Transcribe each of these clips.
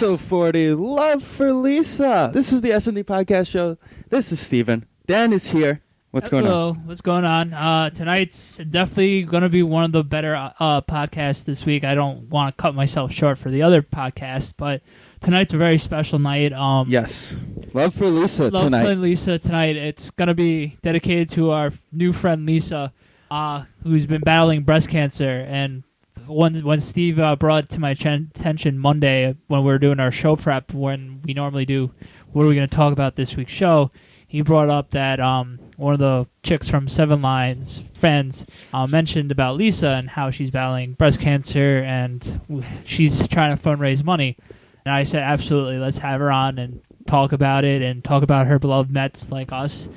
Episode 40, Love for Lisa. This is the S&D Podcast Show. This is Steven. Dan is here. What's going on? Hello. What's going on? Tonight's definitely going to be one of the better podcasts this week. I don't want to cut myself short for the other podcast, but tonight's a very special night. Yes. Love for Lisa tonight. Love for Lisa tonight. It's going to be dedicated to our new friend Lisa, who's been battling breast cancer. And when Steve brought it to my attention Monday when we were doing our show prep, when we normally do what are we going to talk about this week's show, he brought up that one of the chicks from Seven Lions, friends, mentioned about Lisa and how she's battling breast cancer and she's trying to fundraise money. And I said, absolutely, let's have her on and talk about it and talk about her beloved Mets like us,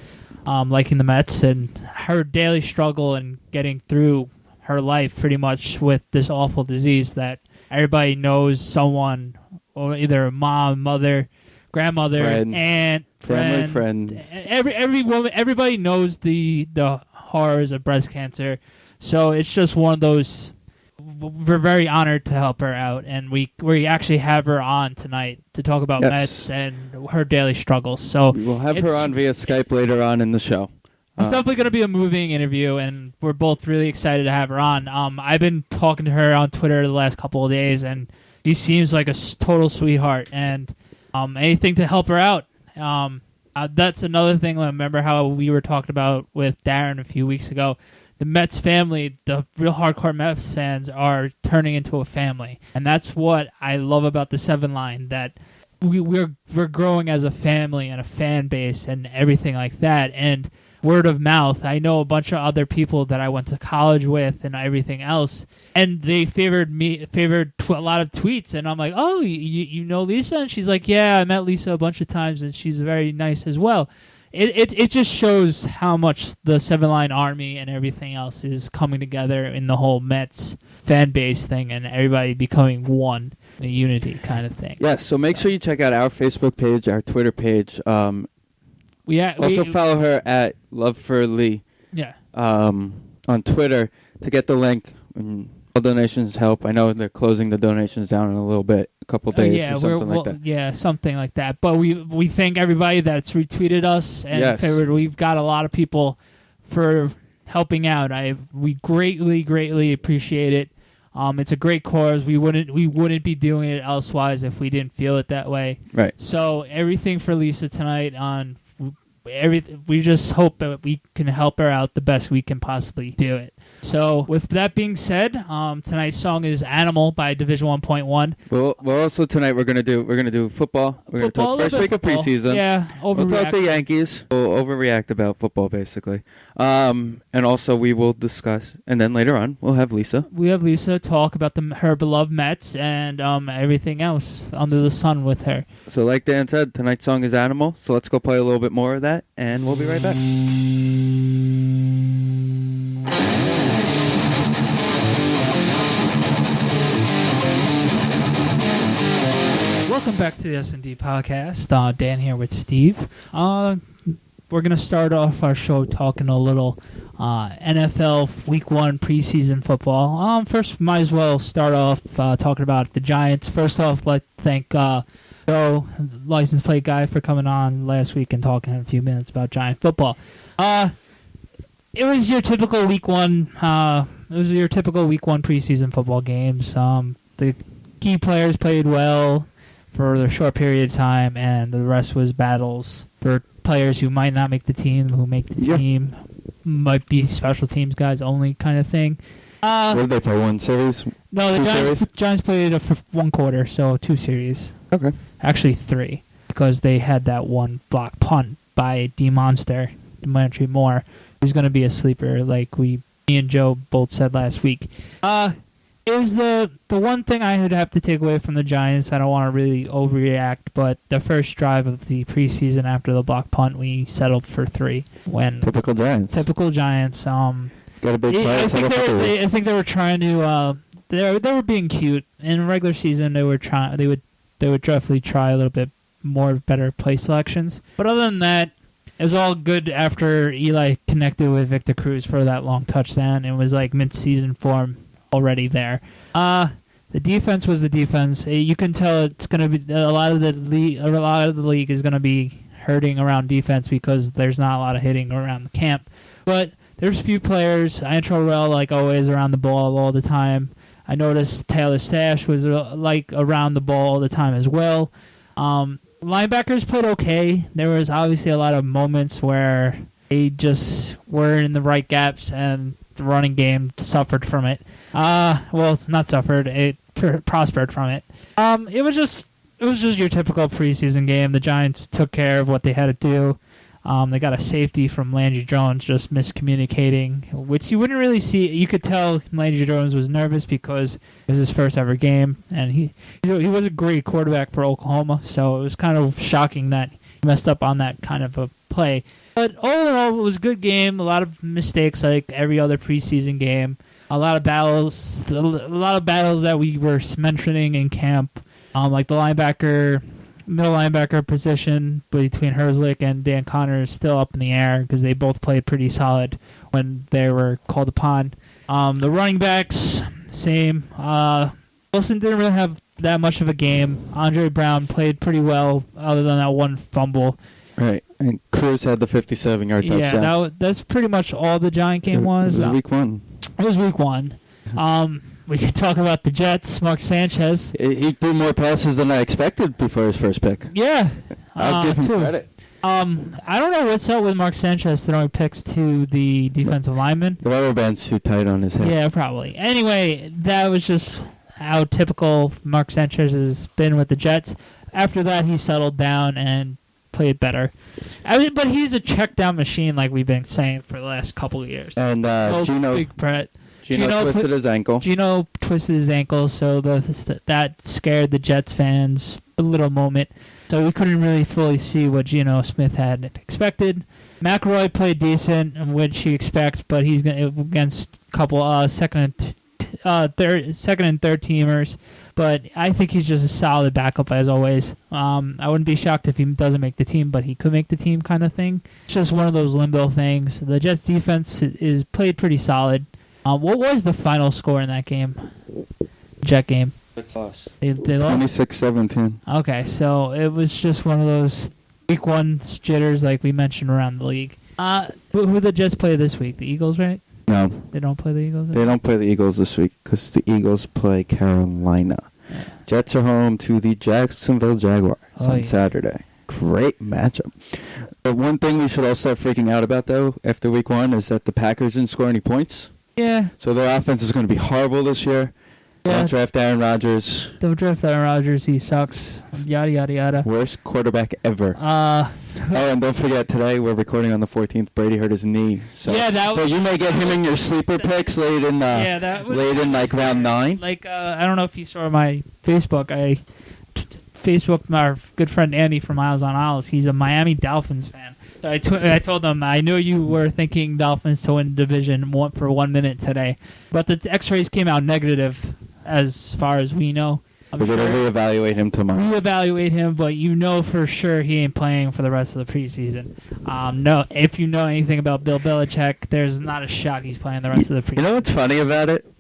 liking the Mets, and her daily struggle and getting through her life pretty much with this awful disease that everybody knows someone, or either mom, mother, grandmother, friend, aunt, family, friends. Every woman, everybody knows the horrors of breast cancer. So it's just one of those. We're very honored to help her out, and we actually have her on tonight to talk about Mets and her daily struggles. So we'll have her on via Skype later on in the show. It's definitely going to be a moving interview, and we're both really excited to have her on. I've been talking to her on Twitter the last couple of days, and she seems like a total sweetheart, and anything to help her out. That's another thing. I remember how we were talking about with Darren a few weeks ago. The Mets family, the real hardcore Mets fans, are turning into a family, and that's what I love about the Seven Line. That we're growing as a family and a fan base and everything like that. And word of mouth, I know a bunch of other people that I went to college with and everything else, and they favored a lot of tweets. And I'm like, oh, you know Lisa? And she's like, yeah, I met Lisa a bunch of times, and she's very nice as well. It just shows how much the Seven Line Army and everything else is coming together in the whole Mets fan base thing, and everybody becoming one, a unity kind of thing. Yes, so make sure you check out our Facebook page, our Twitter page. Also follow her at Love for Lee. Yeah. On Twitter to get the link. All donations help. I know they're closing the donations down in a little bit, a couple days or something like that. Yeah, something like that. But we thank everybody that's retweeted us and favored. We've got a lot of people for helping out. We greatly appreciate it. It's a great cause. We wouldn't be doing it elsewise if we didn't feel it that way. Right. So everything for Lisa tonight on everything. We just hope that we can help her out the best we can possibly do it. So with that being said, tonight's song is "Animal" by Division 1.1. Well, also tonight we're gonna do football. We're gonna talk first week of preseason. Yeah, we'll talk the Yankees. We'll overreact about football basically, and also we will discuss. And then later on, we'll have Lisa. We have Lisa talk about her beloved Mets and everything else under the sun with her. So like Dan said, tonight's song is "Animal." So let's go play a little bit more of that, and we'll be right back. Welcome back to the S&D Podcast. Dan here with Steve. We're going to start off our show talking a little NFL Week 1 preseason football. First, might as well start off talking about the Giants. First off, let's thank Joe, license plate guy, for coming on last week and talking in a few minutes about Giant football. It was your typical Week 1. It was your typical Week 1 preseason football games. The key players played well for a short period of time, and the rest was battles for players who might not make the team, who make the team, might be special teams guys only kind of thing. What did they play, one series? No, the Giants played for one quarter, so 2 series. Okay. Actually 3, because they had that one block punt by D-Monster, Demetri Moore, who's going to be a sleeper like me and Joe both said last week. It was the one thing I would have to take away from the Giants. I don't want to really overreact, but the first drive of the preseason after the block punt, we settled for 3. Typical Giants. Got a big play. I think they were trying to. They were being cute. In regular season, they would definitely try a little bit more better play selections. But other than that, it was all good after Eli connected with Victor Cruz for that long touchdown. It was like mid-season form already there. The defense was the defense. You can tell it's going to be a lot of the league is going to be hurting around defense because there's not a lot of hitting around the camp. But there's a few players. Antrell, like always, around the ball all the time. I noticed Taylor Sash was around the ball all the time as well. Linebackers played okay. There was obviously a lot of moments where they just were in the right gaps, and the running game suffered from it. Well, it's not suffered. It prospered from it. It was just your typical preseason game. The Giants took care of what they had to do. They got a safety from Landry Jones just miscommunicating, which you wouldn't really see. You could tell Landry Jones was nervous because it was his first ever game, and he was a great quarterback for Oklahoma, so it was kind of shocking that he messed up on that kind of a play. But all in all, it was a good game. A lot of mistakes like every other preseason game. A lot of battles that we were mentioning in camp, like the middle linebacker position between Herzlich and Dan Connor is still up in the air because they both played pretty solid when they were called upon. The running backs, same. Wilson didn't really have that much of a game. Andre Brown played pretty well other than that one fumble. Right, and Cruz had the 57-yard touchdown. Yeah, that's pretty much all the Giant game was. It was week one. It was week one. We could talk about the Jets. Mark Sanchez. He threw more passes than I expected before his first pick. Yeah. I'll give him credit. I don't know what's up with Mark Sanchez throwing picks to the defensive lineman. The rubber band's too tight on his head. Yeah, probably. Anyway, that was just how typical Mark Sanchez has been with the Jets. After that, he settled down and played better. But he's a check-down machine like we've been saying for the last couple of years. And Gino twisted his ankle. Gino twisted his ankle, so that scared the Jets fans a little moment. So we couldn't really fully see what Geno Smith had expected. McElroy played decent, which you expect, but he's against a couple second and third teamers. But I think he's just a solid backup as always. I wouldn't be shocked if he doesn't make the team, but he could make the team kind of thing. It's just one of those limbo things. The Jets defense is played pretty solid. What was the final score in that game? Jet game. They lost. They lost? 26-17. Okay, so it was just one of those week one jitters like we mentioned around the league. Who the Jets play this week? The Eagles, right? No. They don't play the Eagles? They don't play the Eagles this week because the Eagles play Carolina. Yeah. Jets are home to the Jacksonville Jaguars on Saturday. Great matchup. The one thing we should all start freaking out about, though, after week one is that the Packers didn't score any points. Yeah. So their offense is going to be horrible this year. Yeah. Don't draft Aaron Rodgers. Don't draft Aaron Rodgers. He sucks. Yada, yada, yada. Worst quarterback ever. And don't forget, today we're recording on the 14th. Brady hurt his knee. So you may get him in your sleeper picks late in round 9. Like, I don't know if you saw my Facebook. I Facebooked my good friend Andy from Miles on Isles. He's a Miami Dolphins fan. So I told him, I knew you were thinking Dolphins to win the division for 1 minute today. But the x-rays came out negative as far as we know. We're going to reevaluate him tomorrow. Reevaluate him, but you know for sure he ain't playing for the rest of the preseason. No, if you know anything about Bill Belichick, there's not a shock he's playing the rest of the preseason. You know what's funny about it?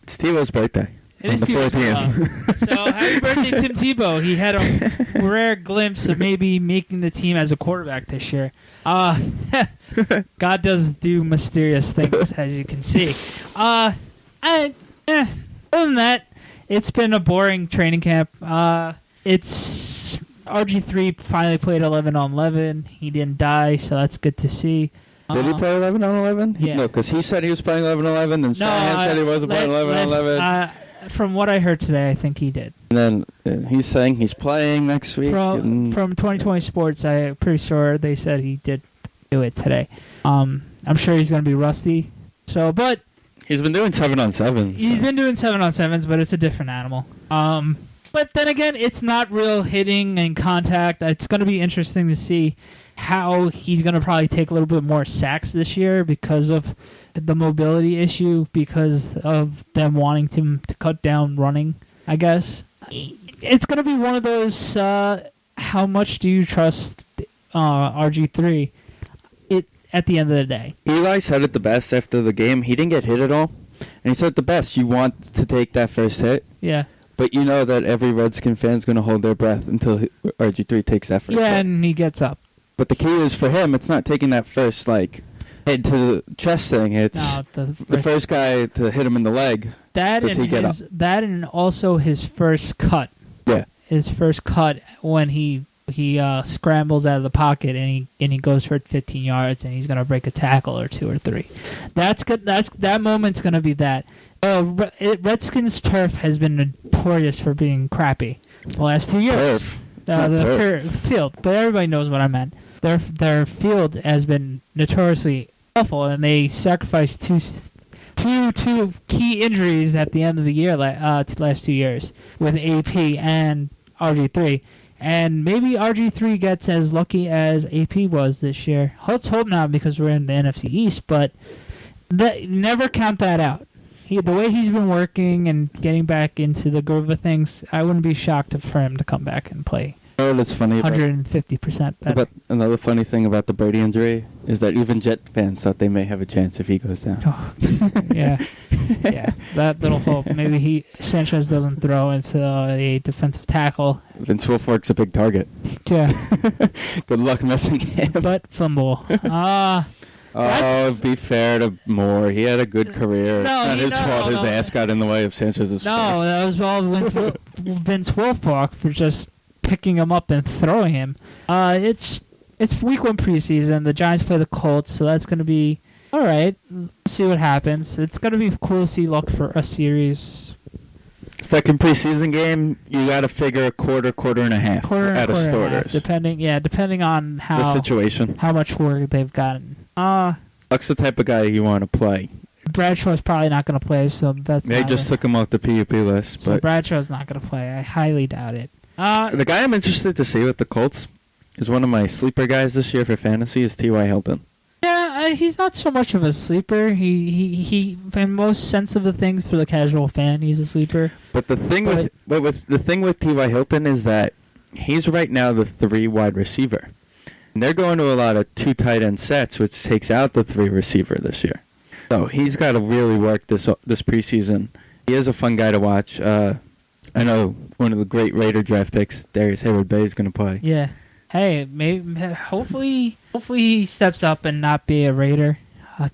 It's Tebow's birthday. It is the 14th. So happy birthday, Tim Tebow. He had a rare glimpse of maybe making the team as a quarterback this year. God does do mysterious things, as you can see. Other than that, it's been a boring training camp. It's RG3 finally played 11 on 11. He didn't die, so that's good to see. Did he play 11 on 11? Yeah. No, because he said he was playing 11 on 11, and Shanahan said he wasn't playing 11 on 11. From what I heard today, I think he did. And then he's saying he's playing next week. From 2020 Sports, I'm pretty sure they said he did do it today. I'm sure he's going to be rusty. But he's been doing 7 on 7. He's been doing 7 on 7s, but it's a different animal. But then again, it's not real hitting and contact. It's going to be interesting to see how he's going to probably take a little bit more sacks this year because of the mobility issue, because of them wanting to cut down running, I guess. It's going to be one of those, how much do you trust RG3 at the end of the day? Eli said it the best after the game. He didn't get hit at all. And he said the best. You want to take that first hit. Yeah. But you know that every Redskin fan's going to hold their breath until RG3 takes that first Yeah, hit. and he gets up. But the key is for him, it's not taking that first, like, head to the chest thing. It's the first guy to hit him in the leg. That and also his first cut. Yeah. His first cut when he scrambles out of the pocket and he goes for 15 yards and he's gonna break a tackle or 2 or 3. That's good. That moment's gonna be that. Redskins turf has been notorious for being crappy the last 2 years. Turf. Field, but everybody knows what I meant. Their field has been notoriously awful, and they sacrificed two key injuries at the end of the year, last 2 years, with AP and RG3. And maybe RG3 gets as lucky as AP was this year. Let's hope not, because we're in the NFC East, but never count that out. The way he's been working and getting back into the groove of things, I wouldn't be shocked for him to come back and play. Oh, that's funny. 150% better. But another funny thing about the Brady injury is that even Jet fans thought they may have a chance if he goes down. Oh, yeah. That little hope. Maybe Sanchez doesn't throw into a defensive tackle. Vince Wilfork's a big target. Yeah. Good luck missing him. But fumble. Be fair to Moore. He had a good career. Not his fault. His ass got in the way of Sanchez's. No, that was all Vince Wilfork for just picking him up and throwing him. It's week 1 preseason. The Giants play the Colts, so that's going to be all right. See what happens. It's going to be cool to see luck for a series. Second preseason game, you got to figure a quarter and a half out of starters. Depending on the situation, how much work they've gotten. Luck's the type of guy you want to play. Bradshaw's probably not going to play, so that's. They just took him off the PUP list, so but Bradshaw's not going to play. I highly doubt it. The guy I'm interested to see with the Colts is one of my sleeper guys this year for fantasy is T.Y. Hilton. Yeah, he's not so much of a sleeper. He in most sense of the things for the casual fan, he's a sleeper. But the thing with T.Y. Hilton is that he's right now the 3 wide receiver. And they're going to a lot of 2 tight end sets, which takes out the 3 receiver this year. So he's got to really work this preseason. He is a fun guy to watch. I know one of the great Raider draft picks, Darius Hayward-Bay, is going to play. Yeah. Hey, hopefully he steps up and not be a Raider.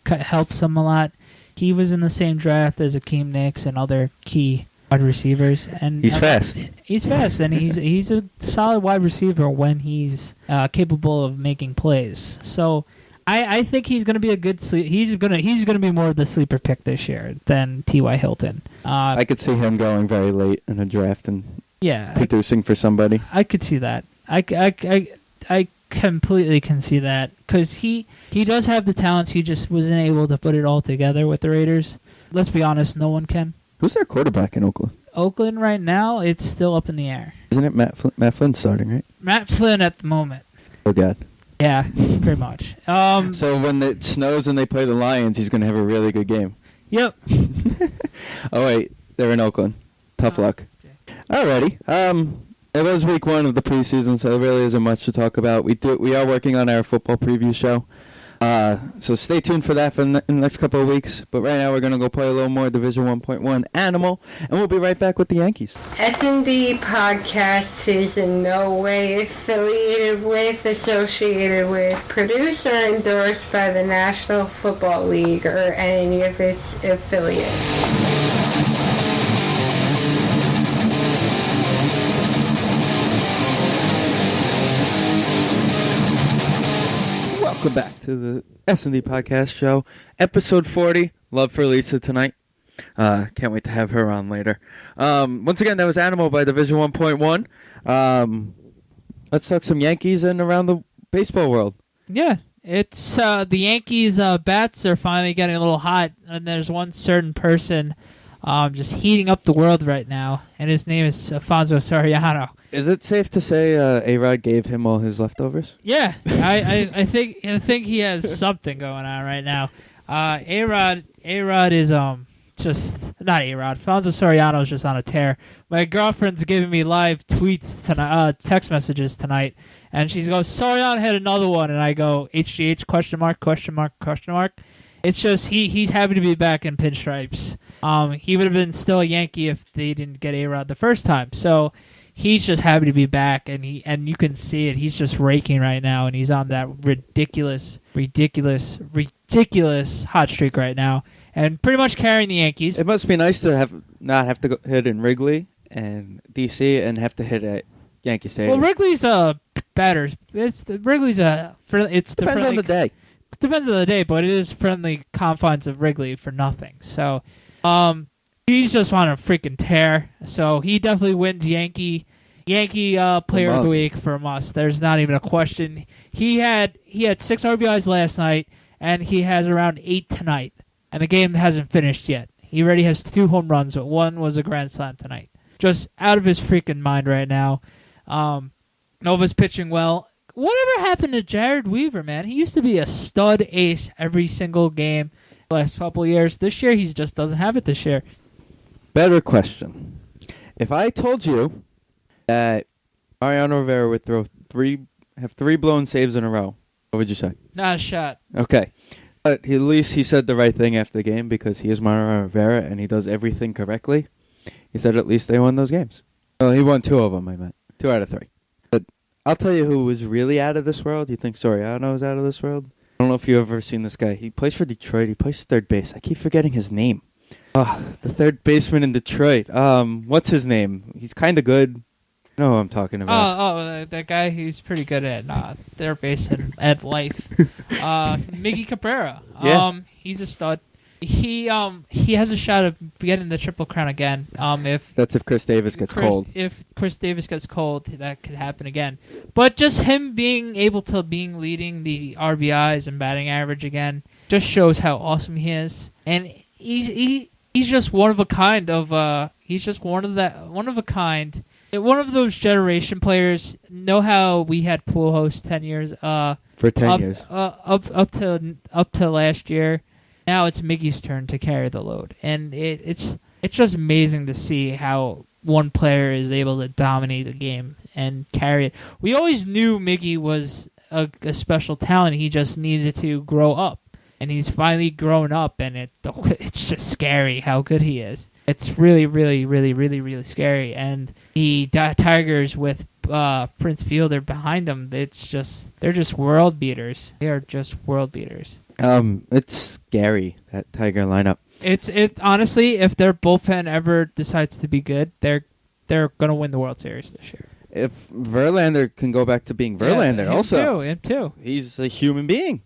Helps him a lot. He was in the same draft as Akeem Nicks and other key wide receivers, and he's fast. He's fast, and he's a solid wide receiver when he's capable of making plays. So I think he's going to be a good he's going to be more of the sleeper pick this year than T.Y. Hilton. I could see him going very late in a draft and producing for somebody. I could see that. I completely can see that because he does have the talents. He just wasn't able to put it all together with the Raiders. Let's be honest, no one can. Who's their quarterback in Oakland? Oakland right now, it's still up in the air. Isn't it Matt Flynn starting, right? Matt Flynn at the moment. Oh, God. Yeah, pretty much. So when it snows and they play the Lions, he's going to have a really good game. Yep. Oh, wait. They're in Oakland. Tough luck. Okay. Alrighty. It was week 1 of the preseason, so there really isn't much to talk about. We are working on our football preview show. So stay tuned for that in the next couple of weeks. But right now we're going to go play a little more Division 1.1 Animal, and we'll be right back with the Yankees. SND Podcast is in no way affiliated with, associated with, produced, or endorsed by the National Football League or any of its affiliates. Welcome back to the S&D Podcast Show, episode 40. Love for Lisa tonight. Can't wait to have her on later. Once again, that was Animal by Division 1.1. Let's talk some Yankees and around the baseball world. Yeah, it's the Yankees' bats are finally getting a little hot, and there's one certain person just heating up the world right now, and his name is Alfonso Soriano. Is it safe to say A-Rod gave him all his leftovers? Yeah, I think he has something going on right now. A-Rod is just not A-Rod. Alfonso Soriano is just on a tear. My girlfriend's giving me live tweets tonight, text messages tonight, and she goes, "Soriano had another one," and I go, "HGH ? ? It's just he's happy to be back in pinstripes. He would have been still a Yankee if they didn't get A-Rod the first time. So he's just happy to be back, and you can see it. He's just raking right now, and he's on that ridiculous hot streak right now, and pretty much carrying the Yankees. It must be nice to not have to go hit in Wrigley and DC and have to hit at Yankee Stadium. Well, Wrigley's batters. Depends on the day. Depends on the day, but it is friendly confines of Wrigley for nothing. So, he's just on a freaking tear. So he definitely wins Yankee Player of the Week from us. There's not even a question. He had 6 RBIs last night, and he has around 8 tonight. And the game hasn't finished yet. He already has 2 home runs, but 1 was a grand slam tonight. Just out of his freaking mind right now. Nova's pitching well. Whatever happened to Jared Weaver, man? He used to be a stud ace every single game the last couple of years. This year, he just doesn't have it this year. Better question. If I told you that Mariano Rivera would have 3 blown saves in a row, what would you say? Not a shot. Okay. But at least he said the right thing after the game because he is Mariano Rivera and he does everything correctly. He said at least they won those games. Well, he won 2 of them, I meant. 2 out of 3. But I'll tell you who was really out of this world. You think Soriano is out of this world? I don't know if you've ever seen this guy. He plays for Detroit. He plays third base. I keep forgetting his name. The third baseman in Detroit. What's his name? He's kind of good. You know who I'm talking about. That guy who's pretty good at third base and at life. Miggy Cabrera. Yeah. He's a stud. He has a shot of getting the Triple Crown again. That's if Chris Davis gets cold. If Chris Davis gets cold, that could happen again. But just him being able to leading the RBIs and batting average again just shows how awesome he is. And he's just one of a kind he's just one of a kind. One of those generation players. Know how we had Pujols 10 years. For 10 years. Up to last year. Now it's Miggy's turn to carry the load, and it's just amazing to see how one player is able to dominate the game and carry it. We always knew Miggy was a special talent. He just needed to grow up, and he's finally grown up, and it's just scary how good he is. It's really, really, really, really, really scary. And the Tigers with Prince Fielder behind them, they're just world beaters. They are just world beaters. It's scary, that Tiger lineup. It honestly, if their bullpen ever decides to be good, they're gonna win the World Series this year. If Verlander can go back to being Verlander, him too. He's a human being.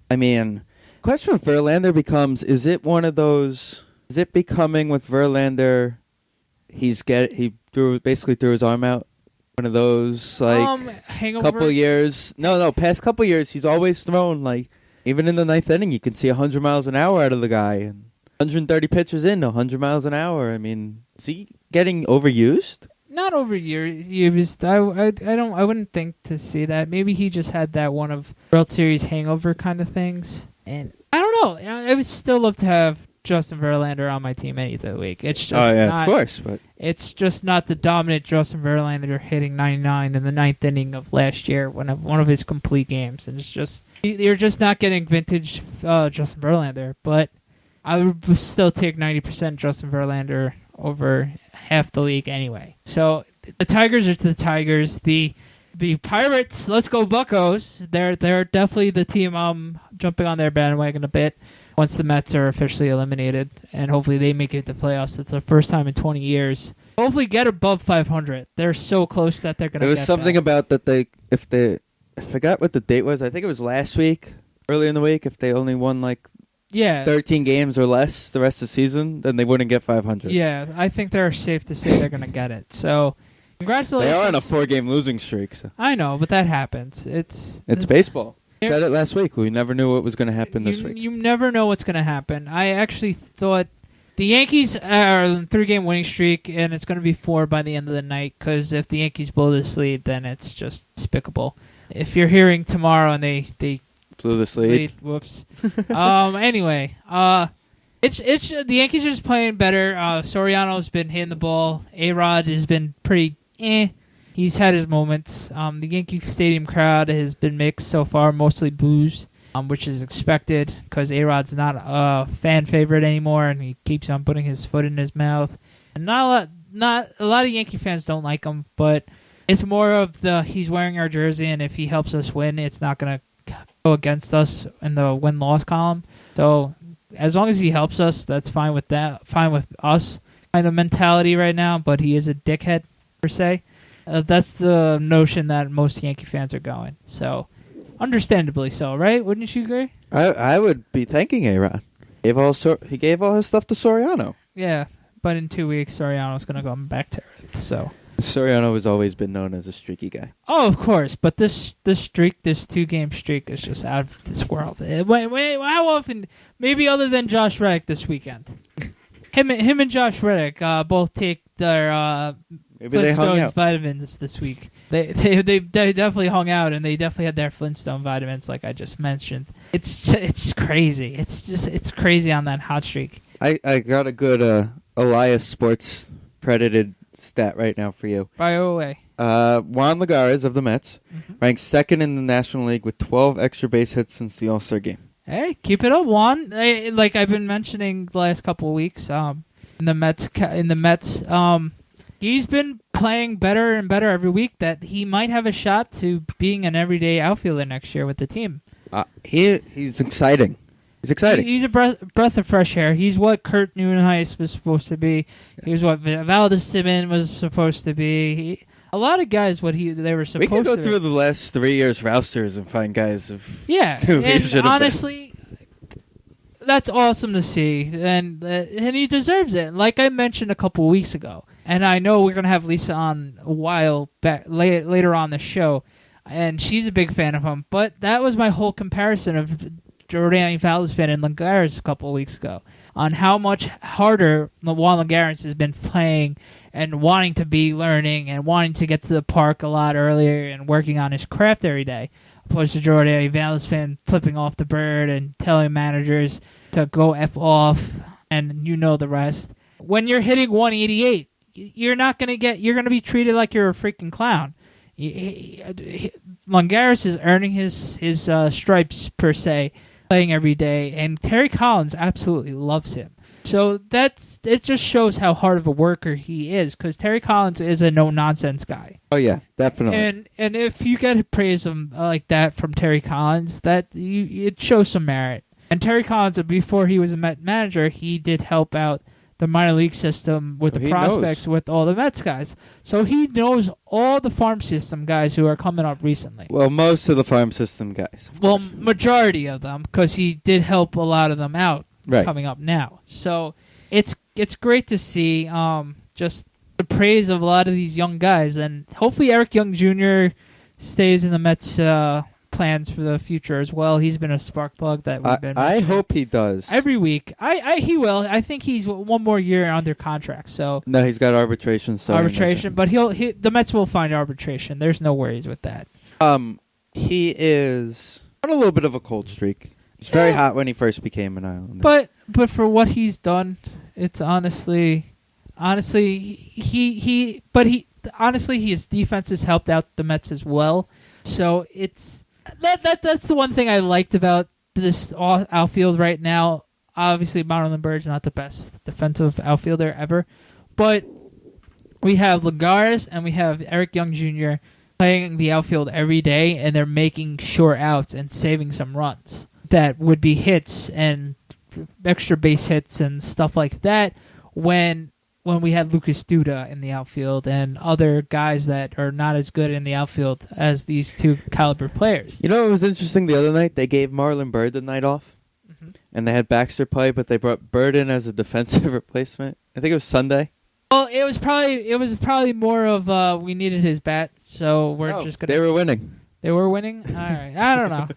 I mean, question with Verlander becomes: is it one of those? Is it becoming with Verlander? He basically threw his arm out. One of those hangover? couple years. No, past couple years, he's always thrown like. Even in the 9th inning, you can see 100 miles an hour out of the guy. And 130 pitches in, 100 miles an hour. I mean, is he getting overused? Not overused. I wouldn't think to see that. Maybe he just had that one of World Series hangover kind of things. And I don't know. I would still love to have Justin Verlander on my team any day of the week. It's just of course, but it's just not the dominant Justin Verlander hitting 99 in the 9th inning of last year, one of his complete games, and it's just you're just not getting vintage Justin Verlander. But I would still take 90% Justin Verlander over half the league anyway. So the Tigers are to the Tigers. The Pirates, let's go Buccos. They're definitely the team I'm jumping on their bandwagon a bit. Once the Mets are officially eliminated, and hopefully they make it to playoffs. It's the first time in 20 years. Hopefully get above 500. They're so close that they're going to get There was something about that I forgot what the date was. I think it was last week, early in the week. If they only won 13 games or less the rest of the season, then they wouldn't get 500. Yeah, I think they're safe to say they're going to get it. So congratulations. They are on a 4-game losing streak. So. I know, but that happens. It's baseball. Said it last week. We never knew what was going to happen this week. You never know what's going to happen. I actually thought the Yankees are on a 3-game winning streak, and it's going to be 4 by the end of the night, because if the Yankees blow this lead, then it's just despicable. If you're hearing tomorrow and they blew this lead, whoops. Anyway, it's the Yankees are just playing better. Soriano's been hitting the ball. A-Rod has been pretty He's had his moments. The Yankee Stadium crowd has been mixed so far, mostly boos. which is expected because A-Rod's not a fan favorite anymore, and he keeps on putting his foot in his mouth. And not a lot of Yankee fans don't like him, but it's more of he's wearing our jersey, and if he helps us win, it's not going to go against us in the win-loss column. So as long as he helps us, that's fine with that. Fine with us kind of mentality right now, but he is a dickhead, per se. That's the notion that most Yankee fans are going. So, understandably so, right? Wouldn't you agree? I would be thanking A-Rod. He gave all his stuff to Soriano. Yeah, but in 2 weeks, Soriano's going to go back to Earth, so... Soriano has always been known as a streaky guy. Oh, of course, but this 2-game streak is just out of this world. How often? Maybe other than Josh Reddick this weekend. Him and Josh Reddick both take their Maybe they hung Flintstones out. Vitamins this week. They definitely hung out, and they definitely had their Flintstone vitamins, like I just mentioned. It's crazy. It's crazy on that hot streak. I got a good Elias Sports credited stat right now for you. By the way, Juan Lagares of the Mets ranks second in the National League with 12 extra base hits since the All-Star game. Hey, keep it up, Juan. Like I've been mentioning the last couple of weeks, in the Mets, he's been playing better and better every week. That he might have a shot to being an everyday outfielder next year with the team. He's exciting. He's exciting. He's a breath of fresh air. He's what Kurt Neuenhuis was supposed to be. He's what Valdez Simmons was supposed to be. A lot of guys, they were supposed to be. We could go through the last 3 years rosters and find guys who and should have honestly, that's awesome to see, and he deserves it. Like I mentioned a couple of weeks ago, and I know we're gonna have Lisa on a while back later on the show, and she's a big fan of him. But that was my whole comparison of Jordan Valdez and Lagares a couple of weeks ago on how much harder Juan Lagares has been playing and wanting to be learning and wanting to get to the park a lot earlier and working on his craft every day, opposed to Jordan Valdez flipping off the bird and telling managers to go F off, and you know the rest. When you're hitting 188, you're going to be treated like you're a freaking clown. Lagares is earning his stripes, per se, playing every day, and Terry Collins absolutely loves him. So it just shows how hard of a worker he is, because Terry Collins is a no-nonsense guy. Oh, yeah, definitely. And if you get praise like that from Terry Collins, it shows some merit. And Terry Collins, before he was a Met manager, he did help out the minor league system with the prospects with all the Mets guys. So he knows all the farm system guys who are coming up recently. Well, most of the farm system guys. Well, majority of them, because he did help a lot of them out coming up now. So it's great to see just the praise of a lot of these young guys. And hopefully Eric Young Jr. stays in the Mets plans for the future as well. He's been a spark plug that we've been I hope he does. every week. He will. I think he's one more year under contract. So no, he's got arbitration. But the Mets will find arbitration. There's no worries with that. He is on a little bit of a cold streak. He's very hot when he first became an Islander. But for what he's done, it's honestly his defense has helped out the Mets as well. So it's that's the one thing I liked about this outfield right now. Obviously, Marlon Byrd's not the best defensive outfielder ever, but we have Lagares and we have Eric Young Jr. playing the outfield every day, and they're making sure outs and saving some runs that would be hits and extra base hits and stuff like that when we had Lucas Duda in the outfield and other guys that are not as good in the outfield as these two caliber players. You know what was interesting the other night? They gave Marlon Byrd the night off, and they had Baxter play, but they brought Byrd in as a defensive replacement. I think it was Sunday. Well, it was probably more of we needed his bat, so we're just gonna. They were winning. They were winning. All right, I don't know.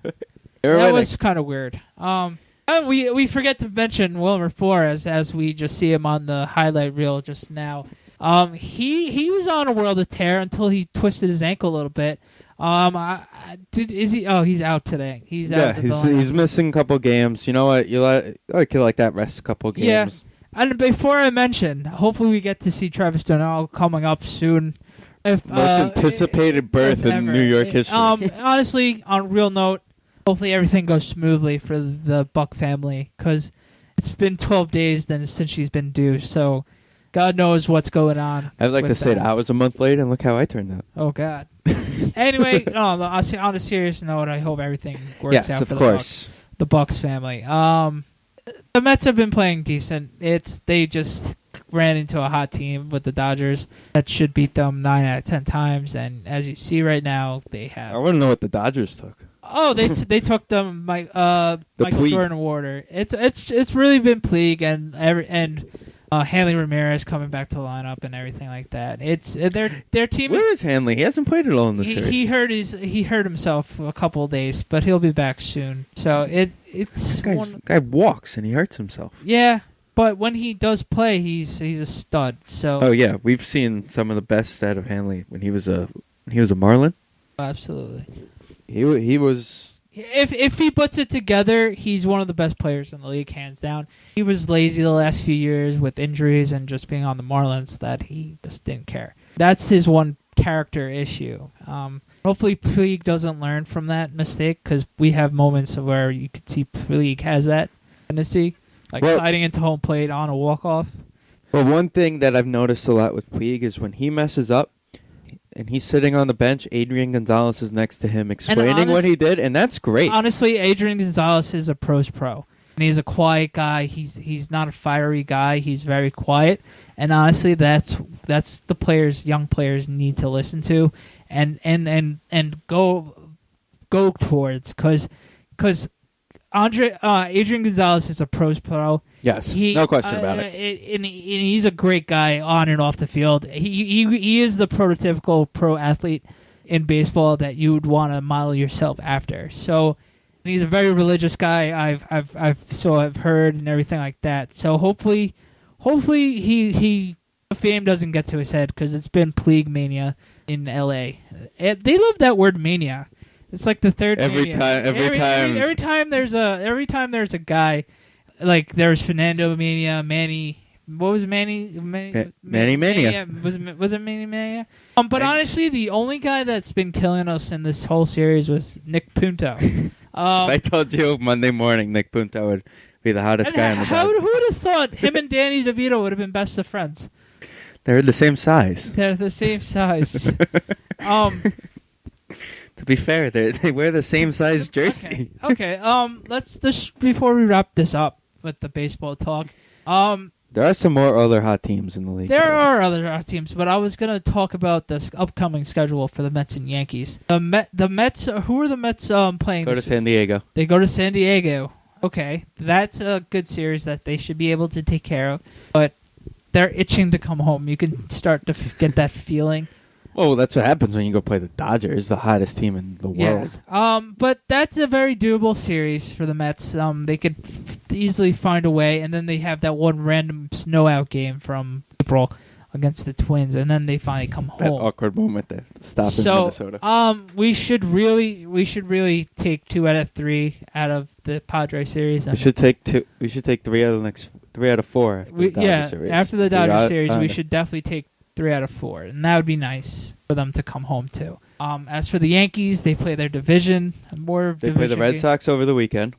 That winning. Was kind of weird. We forget to mention Wilmer Flores as we just see him on the highlight reel just now. He was on a world of tear until he twisted his ankle a little bit. Is he? Oh, he's out today. He's out. Yeah, he's missing a couple games. You know what? You let a kid like that rest a couple games. Yeah. And before I mention, hopefully we get to see Travis Donnell coming up soon. Most anticipated birth in New York history. Honestly, on a real note, hopefully everything goes smoothly for the Buck family, because it's been 12 days since she's been due, so God knows what's going on. I'd like to say that I was a month late, and look how I turned out. Oh, God. Anyway, on a serious note, I hope everything works out for the Bucks family. The Mets have been playing decent. They just ran into a hot team with the Dodgers that should beat them 9 out of 10 times, and as you see right now, they have. I want to know what the Dodgers took. Oh, they took them Michael Jordan Water. It's really been Puig and Hanley Ramirez coming back to the lineup and everything like that. It's their team. Where is Hanley? He hasn't played at all in the series. He hurt himself a couple of days, but he'll be back soon. So it's guy walks and he hurts himself. Yeah, but when he does play, he's a stud. So yeah, we've seen some of the best out of Hanley when he was a Marlin. Absolutely. He was. If he puts it together, he's one of the best players in the league, hands down. He was lazy the last few years with injuries and just being on the Marlins that he just didn't care. That's his one character issue. Hopefully Puig doesn't learn from that mistake, because we have moments where you could see Puig has that tendency, sliding into home plate on a walk-off. Well, one thing that I've noticed a lot with Puig is when he messes up, and he's sitting on the bench, Adrian Gonzalez is next to him explaining what he did, and that's great. Honestly, Adrian Gonzalez is a pro's pro. And he's a quiet guy. He's not a fiery guy. He's very quiet. And honestly, that's the players, young players need to listen to and go towards, because Adrian Gonzalez is a pro's pro. Yes, no question about it. And he's a great guy on and off the field. He is the prototypical pro athlete in baseball that you would want to model yourself after. So, and he's a very religious guy. I've heard and everything like that. So hopefully the fame doesn't get to his head, because it's been Puig mania in L.A. They love that word mania. It's like the third every time there's a guy, like there was Fernando Mania, Manny. What was Manny Mania? Was it Manny Mania? But honestly, the only guy that's been killing us in this whole series was Nick Punto. If I told you Monday morning Nick Punto would be the hottest guy in the bed. Who would have thought him and Danny DeVito would have been best of friends? They're the same size. They're the same size. To be fair, they wear the same size jersey. Okay. Let's just, before we wrap this up with the baseball talk. There are some more other hot teams in the league. There are other hot teams, but I was gonna talk about this upcoming schedule for the Mets and Yankees. The Mets. Who are the Mets playing? Go to San Diego. They go to San Diego. Okay, that's a good series that they should be able to take care of, but they're itching to come home. You can start to get that feeling. Oh, that's what happens when you go play the Dodgers, the hottest team in the world. But that's a very doable series for the Mets. They could easily find a way, and then they have that one random snow-out game from April against the Twins, and then they finally come home. That awkward moment there. Stop in Minnesota. We should really take 2 out of 3 out of the Padres series. We should take 2. We should take 3 out of the next 3 out of 4. After the Dodgers series, we should definitely take 3 out of 4, and that would be nice for them to come home to. As for the Yankees, they play their division. They play the Red Sox over the weekend,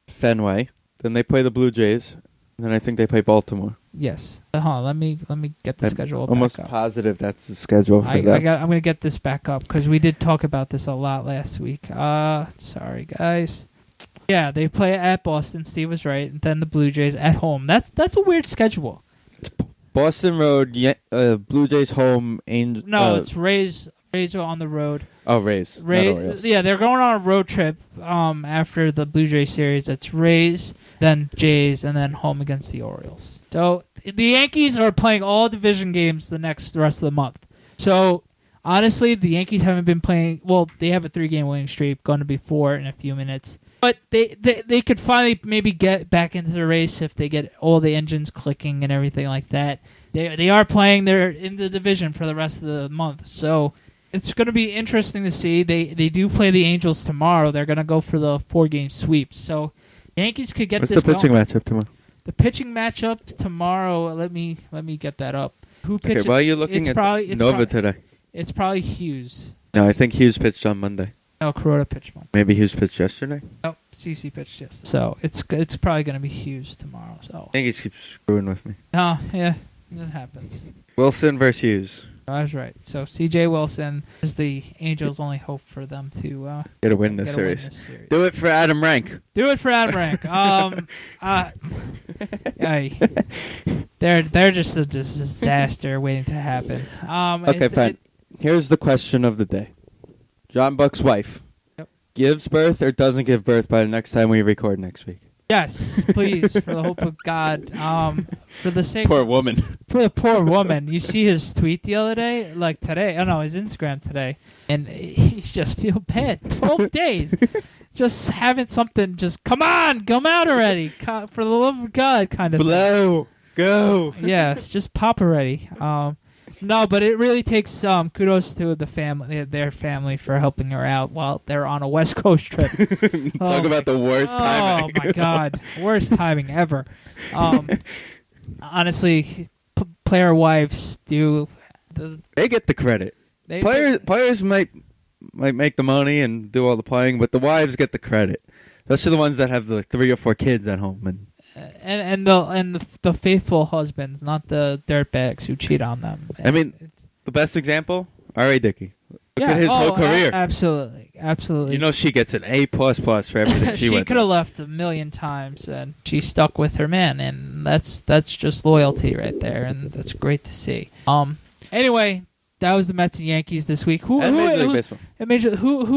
Fenway. Then they play the Blue Jays, and then I think they play Baltimore. Yes. Hold on, let me get the schedule back up. Almost positive that's the schedule for that. I'm going to get this back up, because we did talk about this a lot last week. Sorry, guys. Yeah, they play at Boston. Steve was right. And then the Blue Jays at home. That's a weird schedule. Boston Road, Blue Jays home, Angels. No, it's Rays. Rays are on the road. Oh, Rays. Yeah, they're going on a road trip after the Blue Jays series. It's Rays, then Jays, and then home against the Orioles. So the Yankees are playing all division games the rest of the month. So honestly, the Yankees haven't been playing. Well, they have a 3-game winning streak, going to be 4 in a few minutes. But they could finally maybe get back into the race if they get all the engines clicking and everything like that. They are playing. They're in the division for the rest of the month. So it's going to be interesting to see. They do play the Angels tomorrow. They're going to go for the 4-game sweep. So the Yankees could get this going. What's the pitching matchup tomorrow? The pitching matchup tomorrow, let me get that up. Who pitched? Okay, while you're looking at Nova today. It's probably Hughes. No, I think Hughes pitched on Monday. No, Kuroda pitched Monday. Maybe Hughes pitched yesterday? Oh, CC pitched yesterday. So it's probably going to be Hughes tomorrow. So. I think he keeps screwing with me. Oh, yeah. That happens. Wilson versus Hughes. I was right. So C.J. Wilson is the Angels' only hope for them to get a win this series. Do it for Adam Rank. Do it for Adam Rank. They're just a disaster waiting to happen. Okay, fine. Here's the question of the day. John Buck's wife gives birth or doesn't give birth by the next time we record next week? Yes, please, for the hope of God. For the sake poor woman. For the poor woman. You see his tweet the other day? Like today. Oh, no, his Instagram today. And you just feel bad. 12 days. Just having something, just, come on, come out already. For the love of God, kind of blow. Thing. Go. Yes, just pop already. No, but it really takes kudos to the family, their family, for helping her out while they're on a West Coast trip. Talk about the worst timing. Oh my God, worst timing ever. Honestly, player wives do. They get the credit. Players might make the money and do all the playing, but the wives get the credit. Especially the ones that have the 3 or 4 kids at home and the faithful husbands, not the dirtbags who cheat on them. I mean, the best example, R.A. Dickey. Look at his whole career. Absolutely. You know she gets an A++ for everything she went could have left a million times, and she stuck with her man, and that's just loyalty right there, and that's great to see. Anyway, that was the Mets and Yankees this week. Who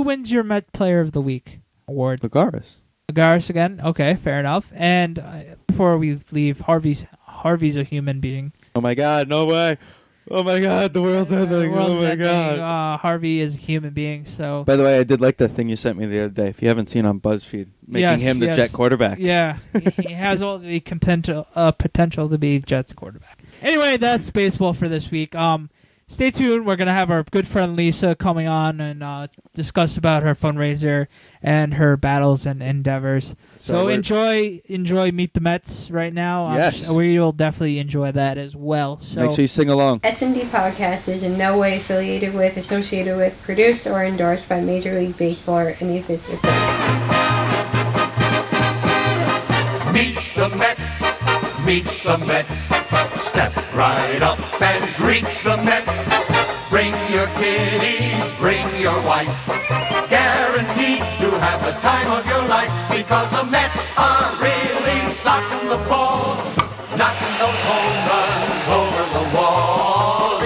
wins your Met Player of the Week award? Lagares again? Okay, fair enough. And before we leave, Harvey's a human being. Oh my God, no way. Oh my God, the world's ending. God. Harvey is a human being, so... By the way, I did like that thing you sent me the other day. If you haven't seen on BuzzFeed, making him the Jet quarterback. Yeah, he has all the potential to be Jets quarterback. Anyway, that's baseball for this week. Stay tuned. We're going to have our good friend Lisa coming on and discuss about her fundraiser and her battles and endeavors. So enjoy Meet the Mets right now. Yes. We will definitely enjoy that as well. So make sure you sing along. S&D Podcast is in no way affiliated with, associated with, produced, or endorsed by Major League Baseball or any of its affiliates. Meet the Mets. Meet the Mets. Step right up and greet the Mets. Bring your kiddies, bring your wife. Guaranteed to have the time of your life, because the Mets are really socking the ball, knocking those home runs over the wall.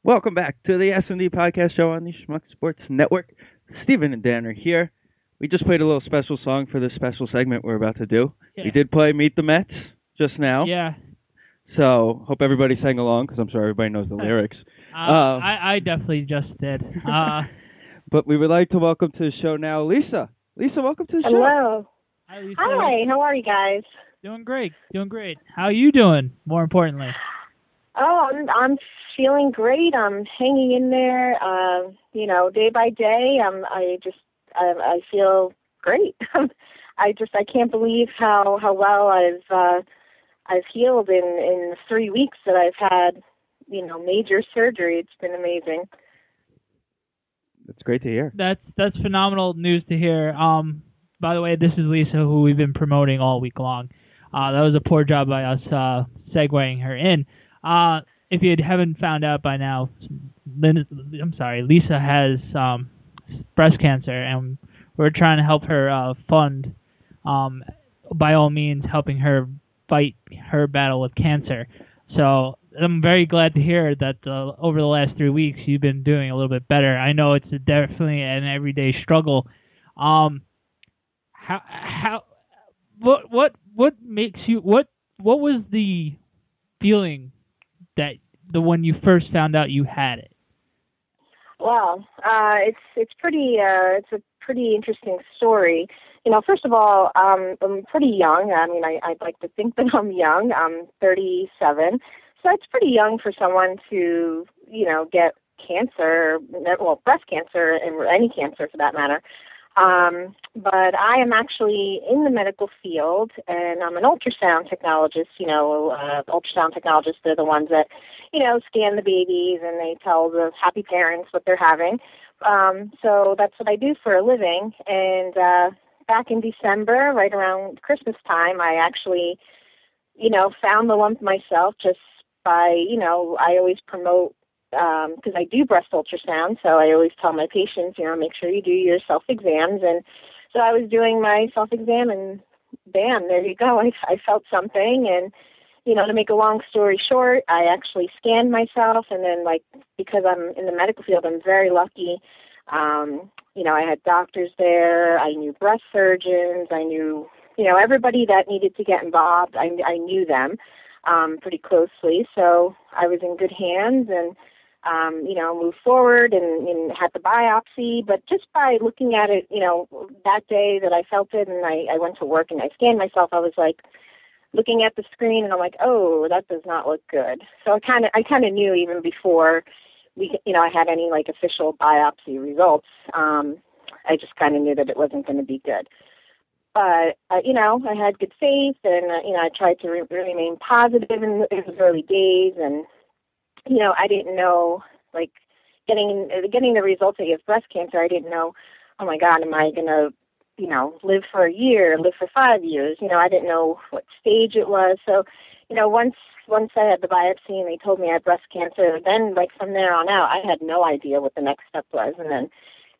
Welcome back to the S&D Podcast Show on the Schmuck Sports Network. Steven and Dan are here. We just played a little special song for this special segment we're about to do. Yeah. We did play Meet the Mets just now. Yeah. So, hope everybody sang along, because I'm sure everybody knows the lyrics. I definitely just did. But we would like to welcome to the show now Lisa. Lisa, welcome to the show. Hello. Hi, Lisa. Hi, how are you guys? Doing great. How are you doing, more importantly? Oh, I'm feeling great. I'm hanging in there, day by day. I feel great. I can't believe how well I've healed in 3 weeks that I've had, major surgery. It's been amazing. That's great to hear. That's phenomenal news to hear. By the way, this is Lisa, who we've been promoting all week long. That was a poor job by us segueing her in. If you haven't found out by now, Lisa has breast cancer, and we're trying to help her fund, by all means, helping her fight her battle with cancer. So I'm very glad to hear that over the last 3 weeks you've been doing a little bit better. I know it's definitely an everyday struggle. What makes you what was the feeling that when you first found out you had it? Well, it's a pretty interesting story. First of all, I'm pretty young. I mean, I'd like to think that I'm young. I'm 37, so it's pretty young for someone to, get cancer, well, breast cancer and any cancer for that matter. But I am actually in the medical field, and I'm an ultrasound technologist. Ultrasound technologists are the ones that, scan the babies and they tell the happy parents what they're having. So that's what I do for a living. And back in December, right around Christmas time, I actually, found the lump myself just by, I always promote, because I do breast ultrasound, so I always tell my patients, make sure you do your self-exams. And so I was doing my self-exam, and bam, there you go. I felt something, and to make a long story short, I actually scanned myself, and then, because I'm in the medical field, I'm very lucky. I had doctors there. I knew breast surgeons. I knew, everybody that needed to get involved. I knew them pretty closely, so I was in good hands, and moved forward and had the biopsy. But just by looking at it, that day that I felt it, and I went to work and I scanned myself, I was like, looking at the screen, and I'm like, oh, that does not look good. So I kind of knew even before I had any official biopsy results. I just kind of knew that it wasn't going to be good. But I had good faith, and I tried to remain positive in the early days, and I didn't know getting the results of breast cancer. I didn't know, oh my God, am I going to live for a year, live for 5 years. I didn't know what stage it was. So, once I had the biopsy and they told me I had breast cancer, then from there on out, I had no idea what the next step was. And then,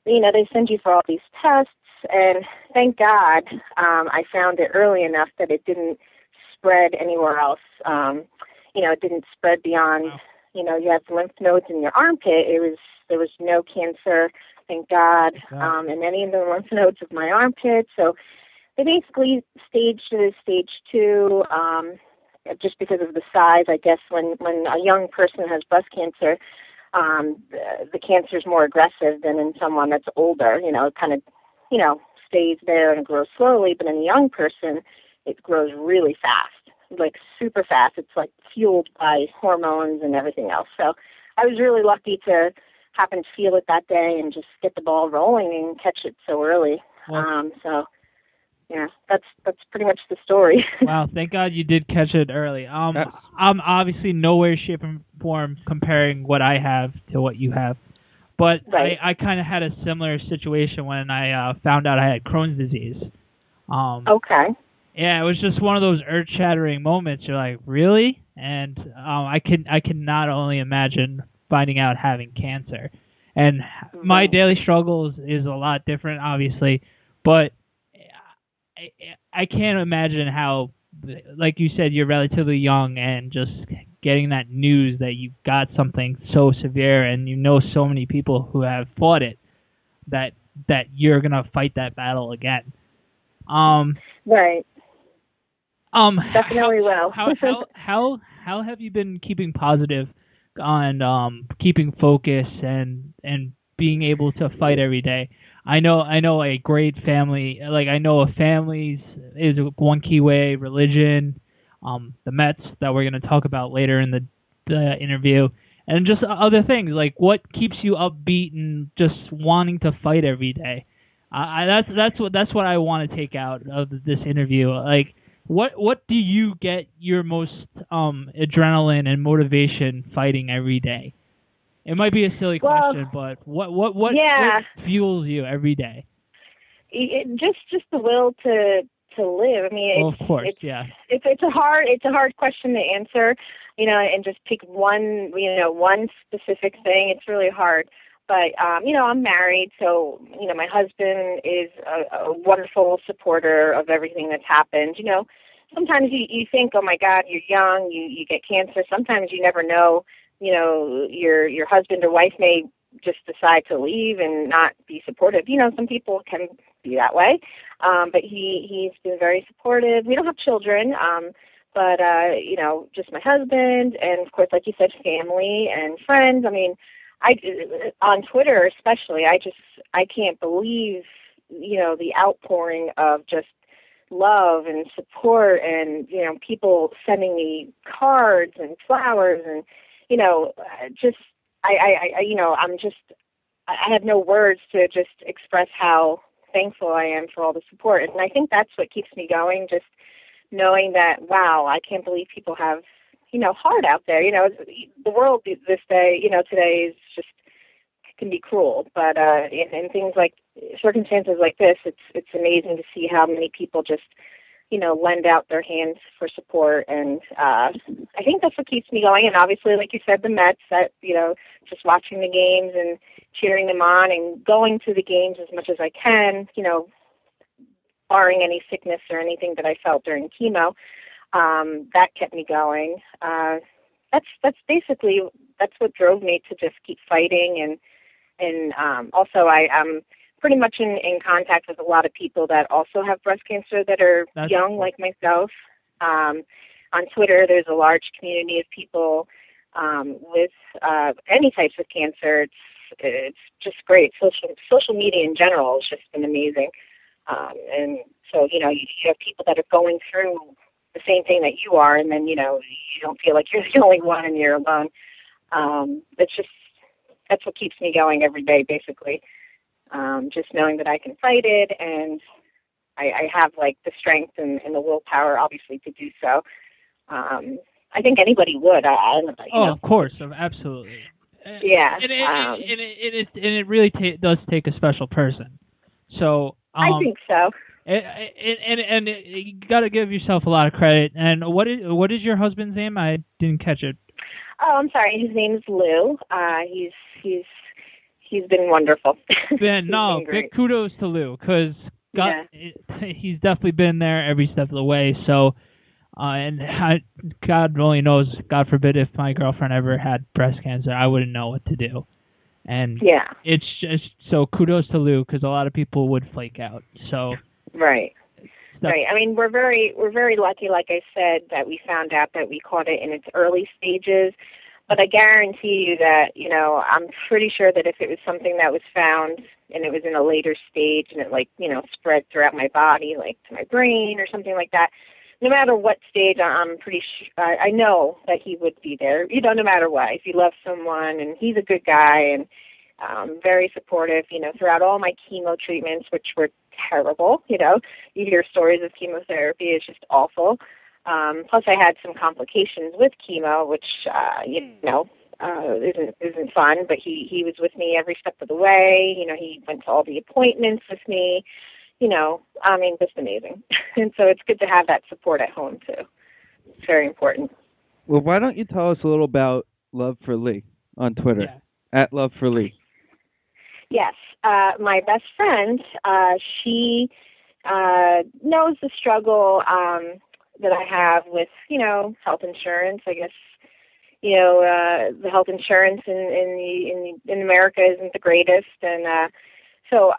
they send you for all these tests, and thank God I found it early enough that it didn't spread anywhere else. It didn't spread beyond, you have lymph nodes in your armpit. There was no cancer, thank God, in any of the lymph nodes of my armpit. So they basically staged it as stage 2, just because of the size. I guess when a young person has breast cancer, the cancer is more aggressive than in someone that's older. It kind of, stays there and grows slowly. But in a young person, it grows really fast, super fast. It's fueled by hormones and everything else. So I was really lucky to happen to feel it that day and just get the ball rolling and catch it so early. Wow. So yeah, that's pretty much the story. Wow, thank God you did catch it early. I'm obviously nowhere, shape, and form comparing what I have to what you have, but right. I kind of had a similar situation when I found out I had Crohn's disease. Okay. Yeah, it was just one of those earth-shattering moments. You're like, really? And I can not only imagine finding out having cancer. And my daily struggles is a lot different, obviously, but I can't imagine how, like you said, you're relatively young, and just getting that news that you've got something so severe, and so many people who have fought it, that you're going to fight that battle again. Right. Definitely will. How have you been keeping positive on keeping focus and being able to fight every day? I know a great family, I know a family's is one key way, religion, the Mets that we're going to talk about later in the interview, and just other things. What keeps you upbeat and just wanting to fight every day? That's what I want to take out of this interview. What do you get your most adrenaline and motivation fighting every day? It might be a silly question, but what fuels you every day? Just the will to live. I mean, of course, it's a hard question to answer, and just pick one specific thing. It's really hard. But I'm married, so my husband is a wonderful supporter of everything that's happened. Sometimes you think, oh my God, you're young, you get cancer. Sometimes you never know. Your husband or wife may just decide to leave and not be supportive. Some people can be that way. But he's been very supportive. We don't have children, but just my husband, and of course, like you said, family and friends. I mean, on Twitter especially, I can't believe, the outpouring of just love and support, and, people sending me cards and flowers, and, I have no words to just express how thankful I am for all the support. And I think that's what keeps me going, just knowing that, wow, I can't believe people have, heart out there. The world this day, today is just can be cruel. But in things like circumstances like this, it's amazing to see how many people just, lend out their hands for support. And I think that's what keeps me going. And obviously, like you said, the Mets, that, just watching the games and cheering them on and going to the games as much as I can, barring any sickness or anything that I felt during chemo, that kept me going. That's basically, that's what drove me to just keep fighting. And also I'm pretty much in contact with a lot of people that also have breast cancer that are young like myself. On Twitter, there's a large community of people with any types of cancer. It's just great. Social media in general has just been amazing. And so, you have people that are going through the same thing that you are, and then, you don't feel like you're the only one and you're alone. That's what keeps me going every day, basically. Just knowing that I can fight it, and I have, the strength and the willpower, obviously, to do so. I think anybody would. Of course. Absolutely. Yeah. And it really does take a special person. So I think so. And you got to give yourself a lot of credit. And what is your husband's name? I didn't catch it. Oh, I'm sorry. His name is Lou. He's been wonderful. Big kudos to Lou, because he's definitely been there every step of the way. So, God only knows, God forbid, if my girlfriend ever had breast cancer, I wouldn't know what to do. And it's just, so kudos to Lou, because a lot of people would flake out. So right. I mean, we're very lucky, like I said, that we found out that we caught it in its early stages. But I guarantee you that, I'm pretty sure that if it was something that was found and it was in a later stage and it spread throughout my body, like to my brain or something like that, no matter what stage, I'm pretty sure, I know that he would be there, no matter what. If you love someone, and he's a good guy and very supportive, throughout all my chemo treatments, which were terrible, you hear stories of chemotherapy, it's just awful. Plus, I had some complications with chemo, which isn't fun. But he was with me every step of the way. He went to all the appointments with me. Just amazing. And so it's good to have that support at home too. It's very important. Well, why don't you tell us a little about Love for Lee on Twitter at Love for Lee? Yes, my best friend, she knows the struggle that I have with, health insurance. I guess, the health insurance in America isn't the greatest. And so,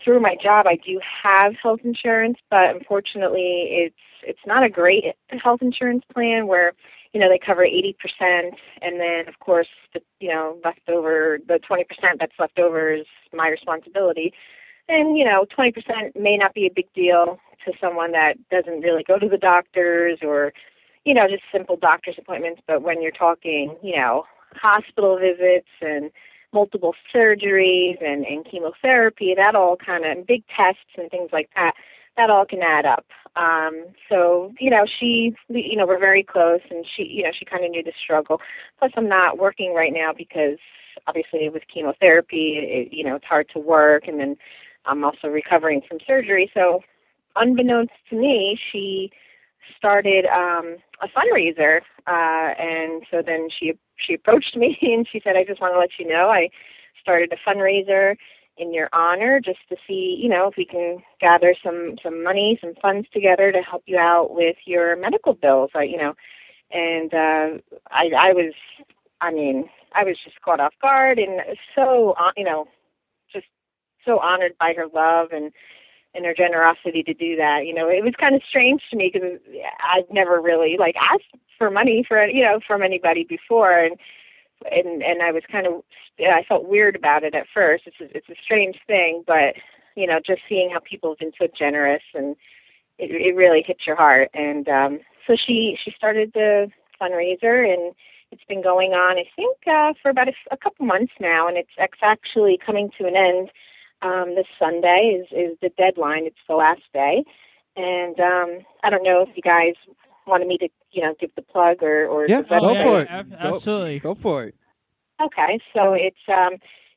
through my job, I do have health insurance, but unfortunately it's not a great health insurance plan where, they cover 80%. And then, of course, the 20% that's left over is my responsibility. And, 20% may not be a big deal to someone that doesn't really go to the doctors or, just simple doctor's appointments. But when you're talking, hospital visits and multiple surgeries and chemotherapy, that all kind of, big tests and things like that, that all can add up. So, we're very close, and she kind of knew the struggle. Plus, I'm not working right now because obviously with chemotherapy, it's hard to work. And then I'm also recovering from surgery. So unbeknownst to me, she started a fundraiser. And so then she approached me and she said, I just want to let you know I started a fundraiser in your honor just to see, if we can gather some money, some funds together to help you out with your medical bills. I was just caught off guard and so, just so honored by her love and her generosity to do that. It was kind of strange to me because I've never really asked for money from anybody before. And I was I felt weird about it at first. It's a strange thing, but, just seeing how people have been so generous and it really hits your heart. And so she started the fundraiser, and it's been going on, I think, for about a couple months now, and it's actually coming to an end. This Sunday is the deadline. It's the last day. And I don't know if you guys wanted me to, give the plug or go for it. Absolutely. Go for it. Okay, so it's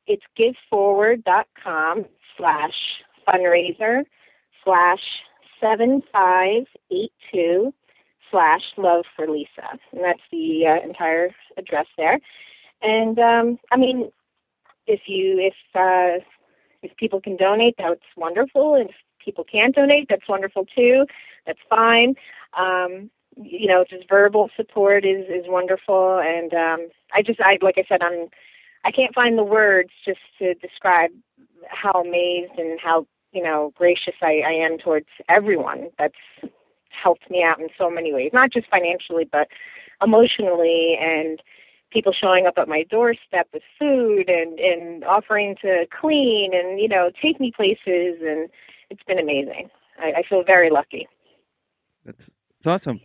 It's giveforward.com/fundraiser/7582/love for Lisa. And that's the entire address there. And, I mean, if people can donate, that's wonderful. And if people can't donate, that's wonderful too. That's fine. Just verbal support is wonderful. And like I said, I can't find the words just to describe how amazed and how gracious I am towards everyone that's helped me out in so many ways, not just financially, but emotionally, and people showing up at my doorstep with food and offering to clean and, take me places. And it's been amazing. I feel very lucky. It's awesome.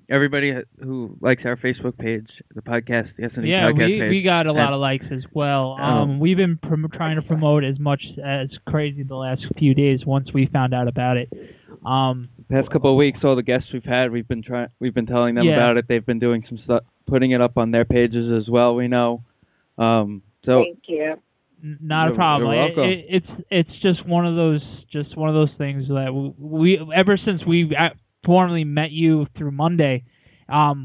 Everybody who likes our Facebook page, the podcast, the SND podcast page. We got a lot of likes as well. We've been trying to promote as much as crazy the last few days once we found out about it. The past couple of weeks, all the guests we've had, we've been telling them about it. They've been doing some stuff, putting it up on their pages as well. We know. So thank you. Not a problem. You're welcome. It's just one of those things that we ever since we formally met you through Monday,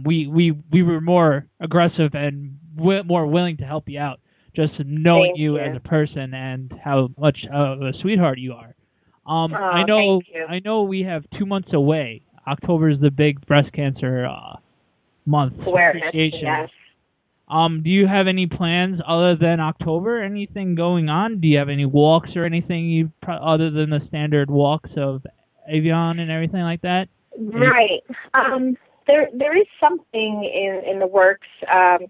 we were more aggressive and more willing to help you out. Just knowing you as a person and how much a sweetheart you are. I know we have 2 months away. October is the big breast cancer month. Awareness, appreciation. yes. Do you have any plans other than October? Anything going on? Do you have any walks or anything other than the standard walks of Avion and everything like that? Right. There is something in the works. The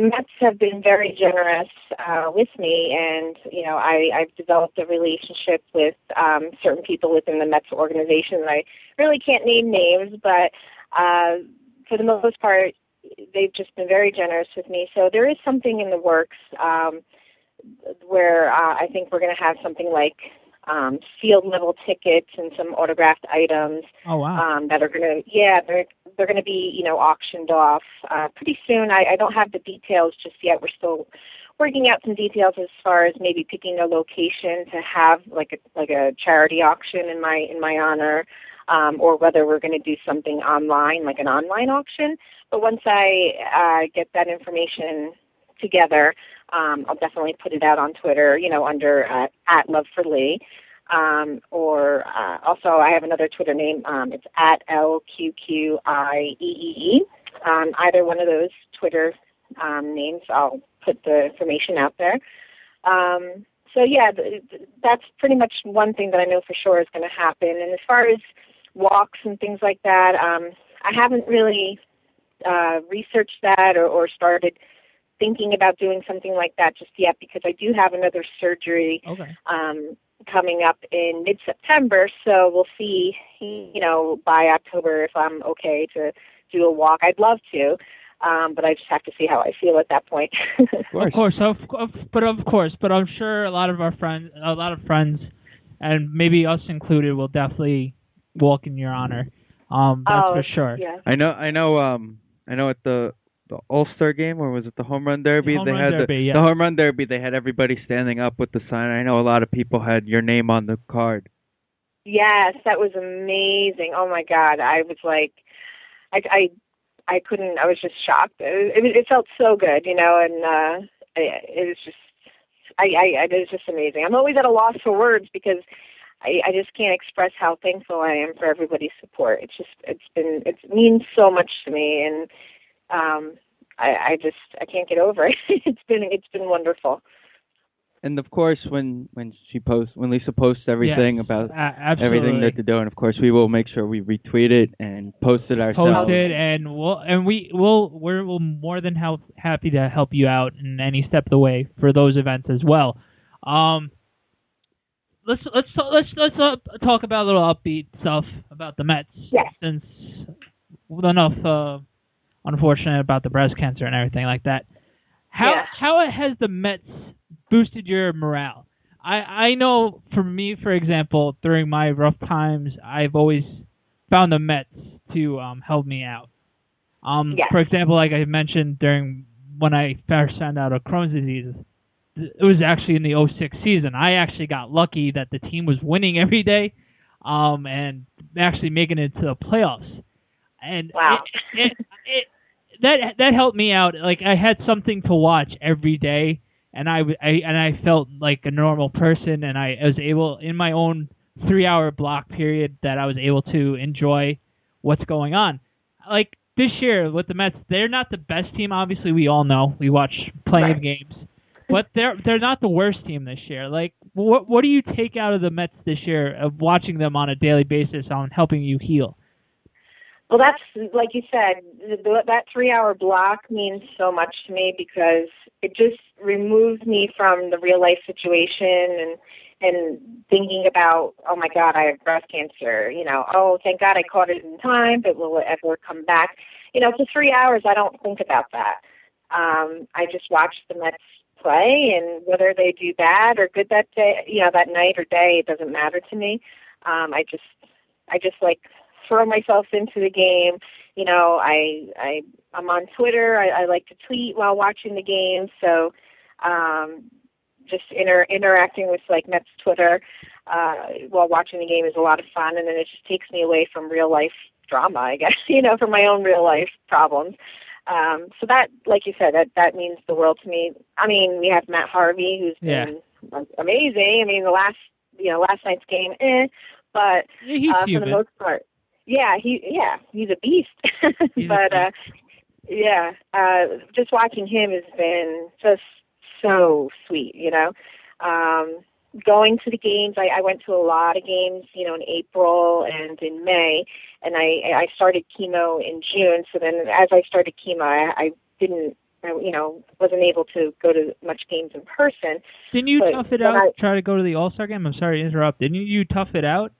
Mets have been very generous with me, and I've developed a relationship with certain people within the Mets organization. I really can't name names, but for the most part, they've just been very generous with me. So there is something in the works where I think we're going to have something like field level tickets and some autographed items. Oh wow! That are they're going to be auctioned off pretty soon. I don't have the details just yet. We're still working out some details as far as maybe picking a location to have like a charity auction in my honor, or whether we're going to do something online, like an online auction. But once I get that information together, I'll definitely put it out on Twitter, under at Love for Lee. Or also I have another Twitter name. It's at LQQIEEE. Either one of those Twitter names, I'll put the information out there. That's pretty much one thing that I know for sure is going to happen. And as far as walks and things like that, I haven't really researched that or started thinking about doing something like that just yet, because I do have another surgery coming up in mid-September, so we'll see, by October if I'm okay to do a walk. I'd love to, but I just have to see how I feel at that point. Of course, but I'm sure a lot of friends, and maybe us included, will definitely walk in your honor. That's for sure. Yeah. I know at the All-Star game, or was it the Home Run Derby? The Home Run Derby, they had everybody standing up with the sign. I know a lot of people had your name on the card. Yes, that was amazing. Oh my God. I was like, I couldn't, I was just shocked. It felt so good, and it was just, it was just amazing. I'm always at a loss for words because I just can't express how thankful I am for everybody's support. It means so much to me, and I can't get over it. It's been wonderful. And of course, when Lisa posts everything about everything that they're doing, of course we will make sure we retweet it and post it ourselves. We're more than happy to help you out in any step of the way for those events as well. Let's talk about a little upbeat stuff about the Mets. Yes. Since enough unfortunate about the breast cancer and everything like that. How has the Mets boosted your morale? I know for me, for example, during my rough times, I've always found the Mets to help me out. For example, like I mentioned when I first found out of Crohn's disease, it was actually in the '06 season. I actually got lucky that the team was winning every day, and actually making it to the playoffs. And wow. That helped me out. Like, I had something to watch every day, and I felt like a normal person, and I was able, in my own 3-hour block period, that I was able to enjoy what's going on. Like, this year with the Mets, they're not the best team. Obviously, we all know. We watch plenty of games, but they're not the worst team this year. Like, what do you take out of the Mets this year of watching them on a daily basis on helping you heal? Well, that's, like you said, that 3-hour block means so much to me because it just removes me from the real life situation and thinking about, oh my God, I have breast cancer. You know, oh, thank God I caught it in time, but will it ever come back? You know, for 3 hours, I don't think about that. I just watch the Mets play, and whether they do bad or good that day, you know, that night or day, it doesn't matter to me. I just like throw myself into the game. You know, I'm on Twitter. I like to tweet while watching the game. So just interacting with like Mets Twitter while watching the game is a lot of fun, and then it just takes me away from real life drama, I guess, you know, from my own real life problems. So that, like you said, that means the world to me. I mean, we have Matt Harvey, who's been amazing. I mean, last night's game, but for the most part, he's a beast. But just watching him has been just so sweet, you know. Going to the games, I went to a lot of games, you know, in April and in May, and I started chemo in June. So then as I started chemo, I wasn't able to go to much games in person. Didn't you tough it out, try to go to the All-Star game? I'm sorry to interrupt. Didn't you tough it out?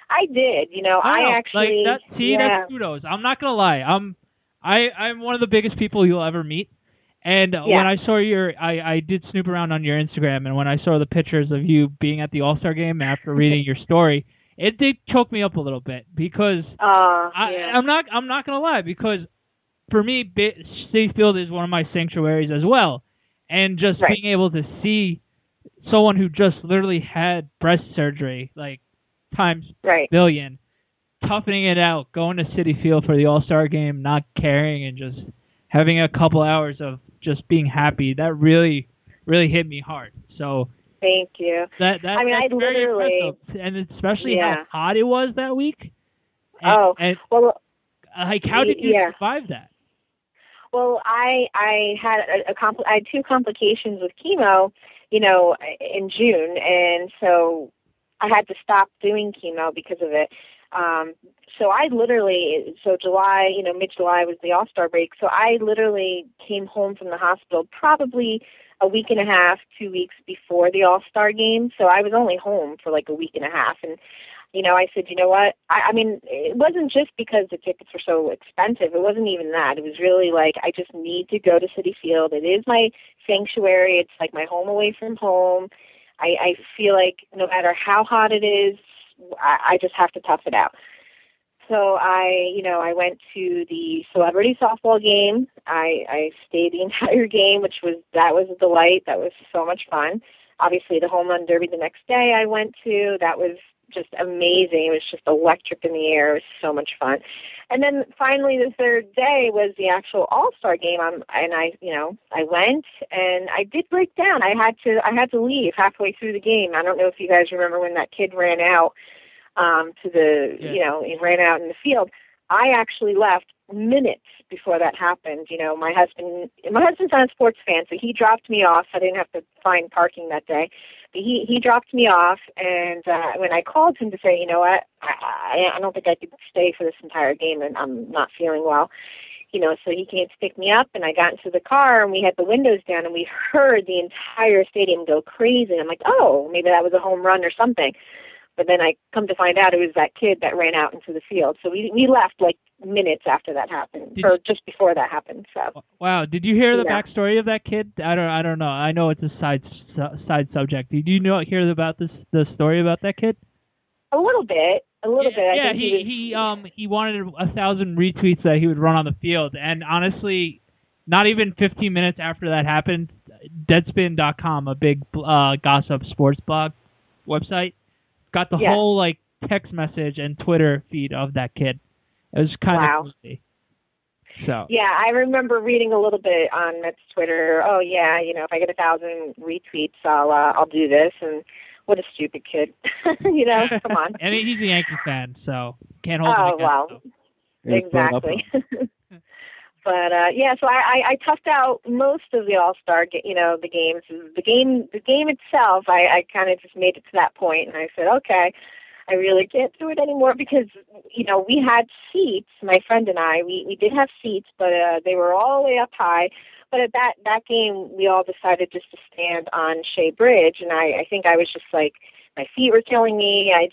I did, you know. I actually... Like that's kudos. I'm not going to lie. I'm one of the biggest people you'll ever meet. And when I saw I did snoop around on your Instagram, and when I saw the pictures of you being at the All-Star game after reading your story, it did choke me up a little bit because I'm not gonna lie, because for me, Citi Field is one of my sanctuaries as well, and just being able to see someone who just literally had breast surgery, like times billion, toughening it out, going to Citi Field for the All-Star game, not caring, and just having a couple hours of just being happy, that really, really hit me hard. So thank you. That's I literally, impressive. And especially how hot it was that week. How did you survive that? Well, I had I had 2 complications with chemo, you know, in June, and so I had to stop doing chemo because of it. So I literally, July, you know, mid-July was the All-Star break. So I literally came home from the hospital probably a week and a half, 2 weeks before the All-Star game. So I was only home for like a week and a half. And, you know, I said, you know what? I mean, it wasn't just because the tickets were so expensive. It wasn't even that. It was really like, I just need to go to Citi Field. It is my sanctuary. It's like my home away from home. I feel like no matter how hot it is, I just have to tough it out. So I went to the celebrity softball game. I stayed the entire game, that was a delight. That was so much fun. Obviously, the home run derby the next day I went to, that was just amazing. It was just electric in the air. It was so much fun. And then finally the third day was the actual All-Star game. I went and I did break down. I had to leave halfway through the game. I don't know if you guys remember when that kid ran out he ran out in the field. I actually left minutes before that happened. You know, my husband's not a sports fan, so he dropped me off. I didn't have to find parking that day. But he dropped me off, and when I called him to say, you know what, I don't think I could stay for this entire game, and I'm not feeling well. You know, so he came to pick me up, and I got into the car, and we had the windows down, and we heard the entire stadium go crazy. I'm like, oh, maybe that was a home run or something. But then I come to find out it was that kid that ran out into the field. So we left like minutes after that happened, just before that happened. So wow, did you hear the backstory of that kid? I don't know. I know it's a side subject. Did you hear about the story about that kid? A little bit. Yeah, he wanted 1,000 retweets that he would run on the field, and honestly, not even 15 minutes after that happened, Deadspin.com, a big gossip sports blog website, got the whole like text message and Twitter feed of that kid. It was kind of crazy. So yeah, I remember reading a little bit on Mets Twitter. Oh yeah, if I get 1,000 retweets, I'll do this. And what a stupid kid, Come on. I mean, he's a Yankee fan, so can't hold it against him. Exactly. But so I toughed out most of the All-Star, the games. The game itself, I kind of just made it to that point, and I said, okay, I really can't do it anymore because, we had seats, my friend and I, we did have seats, but they were all the way up high. But at that game, we all decided just to stand on Shea Bridge, and I think I was just like, my feet were killing me. I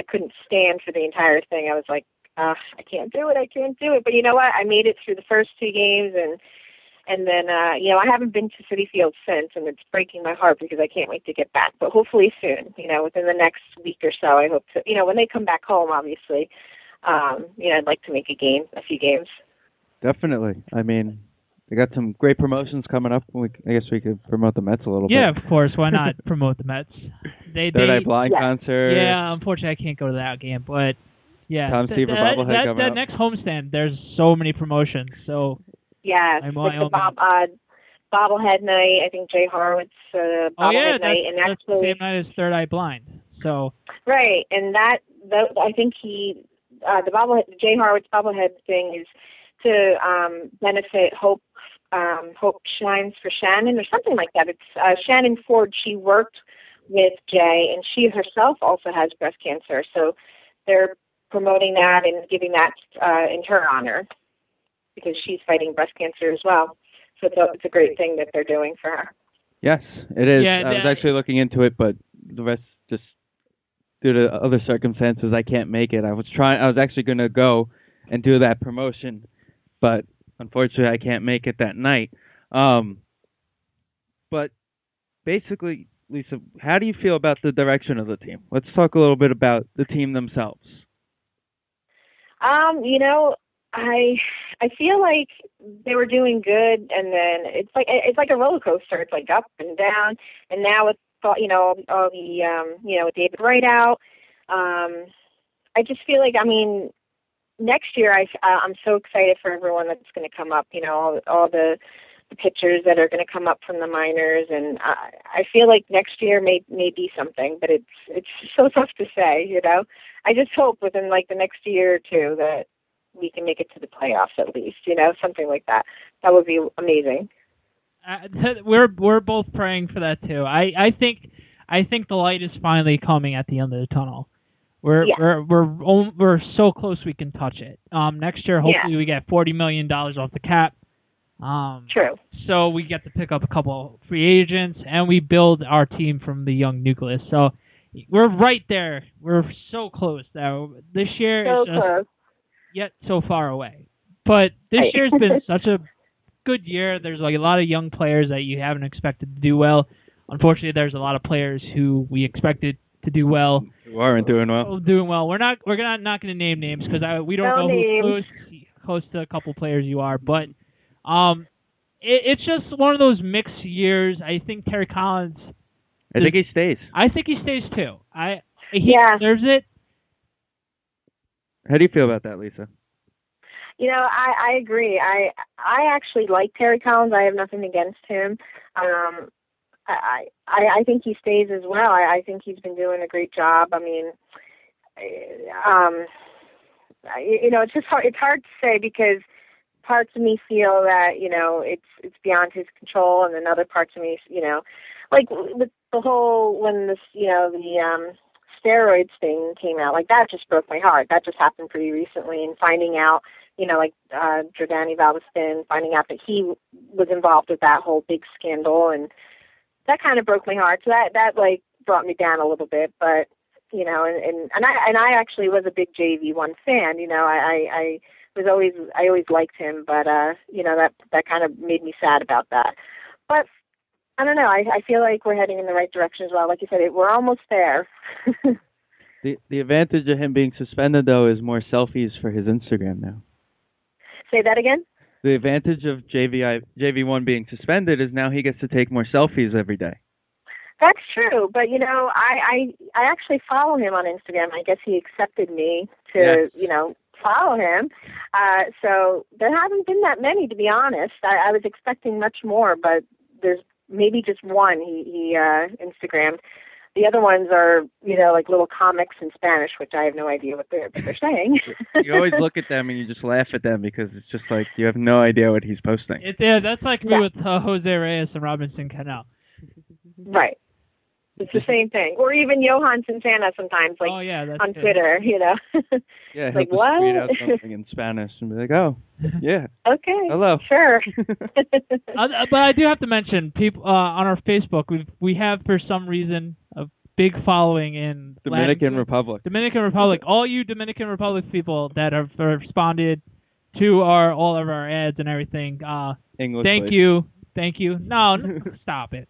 couldn't stand for the entire thing. I was like, I can't do it. But you know what? I made it through the first 2 games, and then, I haven't been to Citi Field since, and it's breaking my heart because I can't wait to get back. But hopefully soon, within the next week or so, I hope to, when they come back home, obviously, I'd like to make a few games. Definitely. I mean, they got some great promotions coming up. I guess we could promote the Mets a little bit. Yeah, of course. Why not promote the Mets? Third Eye Blind concert. Yeah, unfortunately, I can't go to that game, but yeah. Tom Seaver bobblehead coming that up. next homestand, there's so many promotions. So yeah, it's the bobblehead night. I think Jay Horowitz bobblehead night, and that's the same night as Third Eye Blind. So right, and that I think the Jay Horowitz bobblehead thing is to benefit Hope Shines for Shannon or something like that. It's Shannon Ford. She worked with Jay, and she herself also has breast cancer. So they're promoting that and giving that in her honor because she's fighting breast cancer as well. So it's a great thing that they're doing for her. Yes, it is. Yeah, I was actually looking into it, but the rest just due to other circumstances, I can't make it. I was actually going to go and do that promotion, but unfortunately, I can't make it that night. But basically, Lisa, how do you feel about the direction of the team? Let's talk a little bit about the team themselves. I feel like they were doing good, and then it's like a roller coaster. It's like up and down, and now it's all the David Wright out. I just feel like next year I'm so excited for everyone that's going to come up. All the pitchers that are going to come up from the minors, and I feel like next year may be something, but it's so tough to say. I just hope within the next year or two that we can make it to the playoffs at least. Something like that. That would be amazing. We're both praying for that too. I think the light is finally coming at the end of the tunnel. We're so close we can touch it. Next year, hopefully, we get $40 million off the cap. True. So we get to pick up a couple free agents, and we build our team from the young nucleus. So we're right there. We're so close. Now this year is just yet so far away. But this year's been such a good year. There's a lot of young players that you haven't expected to do well. Unfortunately, there's a lot of players who we expected to do well. Who aren't doing well. We're not going to name names because we don't know who's close to a couple players you are. But it's just one of those mixed years. I think Terry Collins. I think he stays. I think he stays too. He deserves it. How do you feel about that, Lisa? I agree. I actually like Terry Collins. I have nothing against him. I think he stays as well. I think he's been doing a great job. It's just hard. It's hard to say because parts of me feel that it's beyond his control, and then other parts of me, like with the whole when this the steroids thing came out, like that just broke my heart. That just happened pretty recently, and finding out, Jordani Valdespin, finding out that he was involved with that whole big scandal, and that kind of broke my heart. So that brought me down a little bit, but and I actually was a big JV1 fan. I always liked him, but that kind of made me sad about that. But I don't know. I feel like we're heading in the right direction as well. Like you said, we're almost there. The advantage of him being suspended, though, is more selfies for his Instagram now. Say that again? The advantage of JV1 being suspended is now he gets to take more selfies every day. That's true, but I actually follow him on Instagram. I guess he accepted me to follow him. So there haven't been that many, to be honest. I was expecting much more, but there's maybe just one he Instagrammed. The other ones are like little comics in Spanish, which I have no idea what they're saying. You always look at them and you just laugh at them because it's just like you have no idea what he's posting. That's like me with Jose Reyes and Robinson Cano. Right. It's the same thing. Or even Johan Santana sometimes, like on Twitter, Yeah, like, he'll what? tweet out something in Spanish and be like, oh, yeah. Okay. Hello. Sure. But I do have to mention, people on our Facebook, we have, for some reason, a big following in Dominican Republic. Dominican Republic. All you Dominican Republic people that have responded to all of our ads and everything, English, thank please. you. Thank you. No, stop it.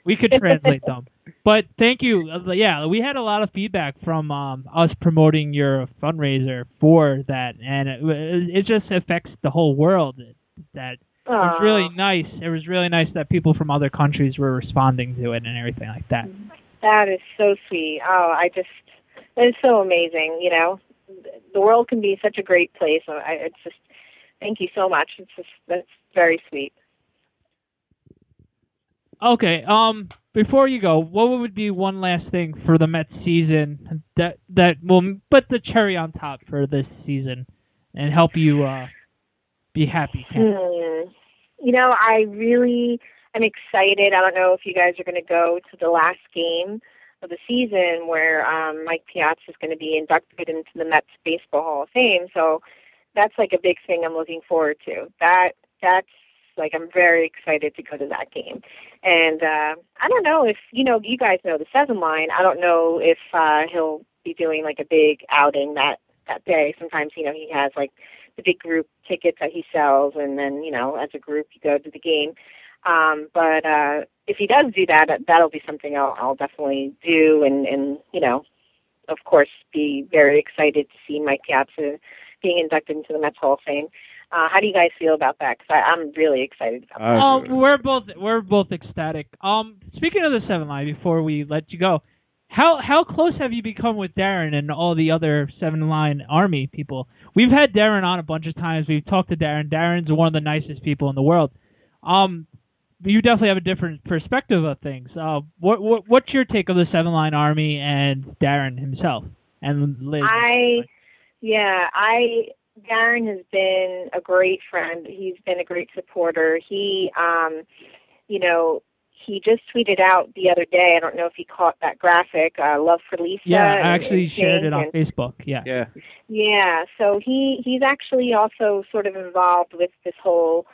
We could translate them. But thank you. Yeah, we had a lot of feedback from us promoting your fundraiser for that, and it just affects the whole world. That it was really nice. It was really nice that people from other countries were responding to it and everything like that. That is so sweet. It's so amazing. The world can be such a great place. It's just, thank you so much. That's very sweet. Okay. Before you go, what would be one last thing for the Mets season that will put the cherry on top for this season and help you be happy? I really am excited. I don't know if you guys are going to go to the last game of the season where Mike Piazza is going to be inducted into the Mets Baseball Hall of Fame. So that's like a big thing I'm looking forward to. That's like, I'm very excited to go to that game. And I don't know if, you guys know the 7 line. I don't know if he'll be doing like a big outing that day. Sometimes, he has like the big group tickets that he sells, and then, as a group you go to the game. But if he does do that, that'll be something I'll definitely do, and of course, be very excited to see Mike Piazza being inducted into the Mets Hall of Fame. How do you guys feel about that? Because I'm really excited about that. We're both ecstatic. Speaking of the 7 line, before we let you go, how close have you become with Darren and all the other 7 line Army people? We've had Darren on a bunch of times. We've talked to Darren. Darren's one of the nicest people in the world. You definitely have a different perspective of things. What's your take of the 7 line Army and Darren himself and Liz? Darren has been a great friend. He's been a great supporter. He just tweeted out the other day, I don't know if he caught that graphic, Love for Lisa. Yeah, I actually shared it on Facebook. Yeah. Yeah, so he's actually also sort of involved with this whole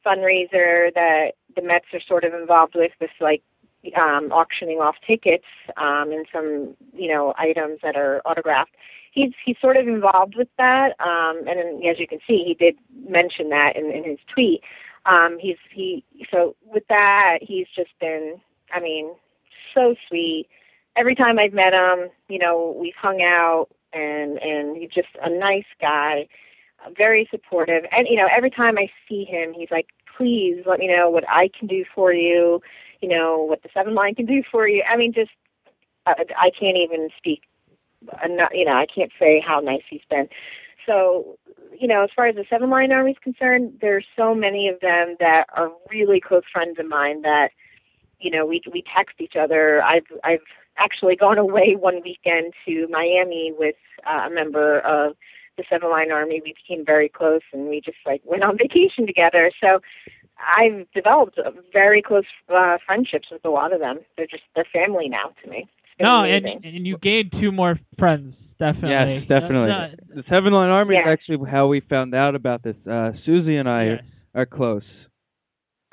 fundraiser that the Mets are sort of involved with, this like auctioning off tickets and some, items that are autographed. He's sort of involved with that, and as you can see, he did mention that in his tweet. So with that, he's just been, so sweet. Every time I've met him, we've hung out, and he's just a nice guy, very supportive. And, every time I see him, he's like, please let me know what I can do for you, what the 7 line can do for you. I can't even speak. I can't say how nice he's been. So, as far as the 7 line Army is concerned, there's so many of them that are really close friends of mine that, we text each other. I've actually gone away one weekend to Miami with a member of the 7 line Army. We became very close, and we just went on vacation together. So I've developed very close friendships with a lot of them. They're family now to me. And you gained 2 more friends, definitely. Yes, definitely. The 7 line Army is actually how we found out about this. Susie and I are close.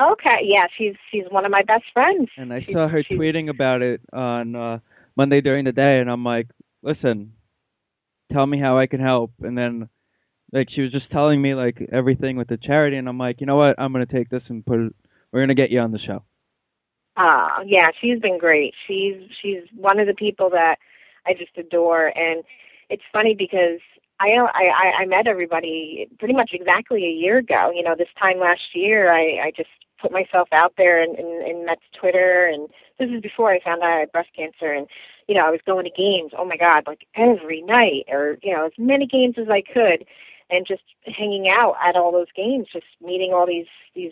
Okay, yeah, she's one of my best friends. And I saw her tweeting about it on Monday during the day, and I'm like, listen, tell me how I can help. And then, she was just telling me, everything with the charity, and I'm like, you know what, I'm going to take this and we're going to get you on the show. Yeah, she's been great. She's one of the people that I just adore, and it's funny because I met everybody pretty much exactly a year ago. This time last year, I just put myself out there in Mets Twitter, and this is before I found out I had breast cancer, and I was going to games, oh my God, like every night, or as many games as I could, and just hanging out at all those games, just meeting all these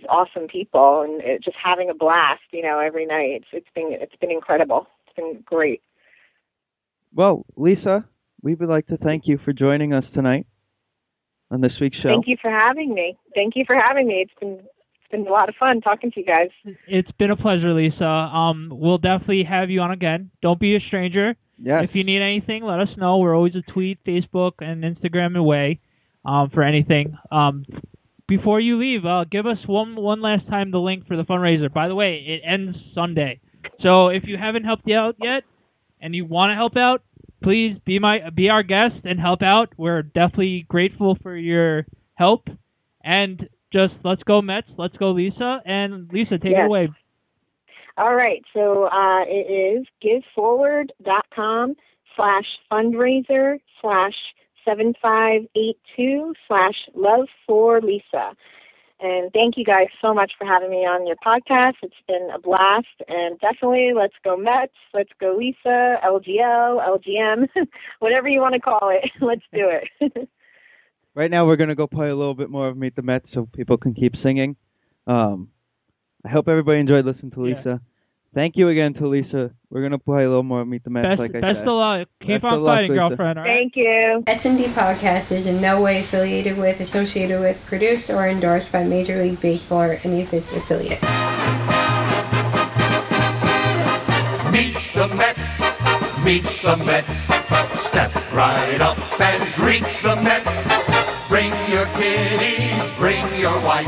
awesome people, and just having a blast, every night. It's been incredible. It's been great. Well, Lisa, we would like to thank you for joining us tonight on this week's show. Thank you for having me. It's been a lot of fun talking to you guys. It's been a pleasure, Lisa. We'll definitely have you on again. Don't be a stranger. Yes. If you need anything, let us know. We're always a tweet, Facebook, and Instagram away for anything. Before you leave, give us one last time the link for the fundraiser. By the way, it ends Sunday. So if you haven't helped out yet and you want to help out, please be our guest and help out. We're definitely grateful for your help. And just let's go Mets, let's go Lisa. And Lisa, take it away. All right. So it is giveforward.com/fundraiser/7582/love4Lisa. And thank you guys so much for having me on your podcast. It's been a blast. And definitely, let's go Mets, let's go Lisa, LGL, LGM, whatever you want to call it. Let's do it. Right now, we're going to go play a little bit more of Meet the Mets so people can keep singing. I hope everybody enjoyed listening to Lisa. Yeah. Thank you again to Lisa. We're going to play a little more of Meet the Mets, like I said. Best of luck. Keep on fighting, girlfriend. All right? Thank you. SND Podcast is in no way affiliated with, associated with, produced, or endorsed by Major League Baseball or any of its affiliates. Meet the Mets. Meet the Mets. Step right up and greet the Mets. Bring your kiddies, bring your wife.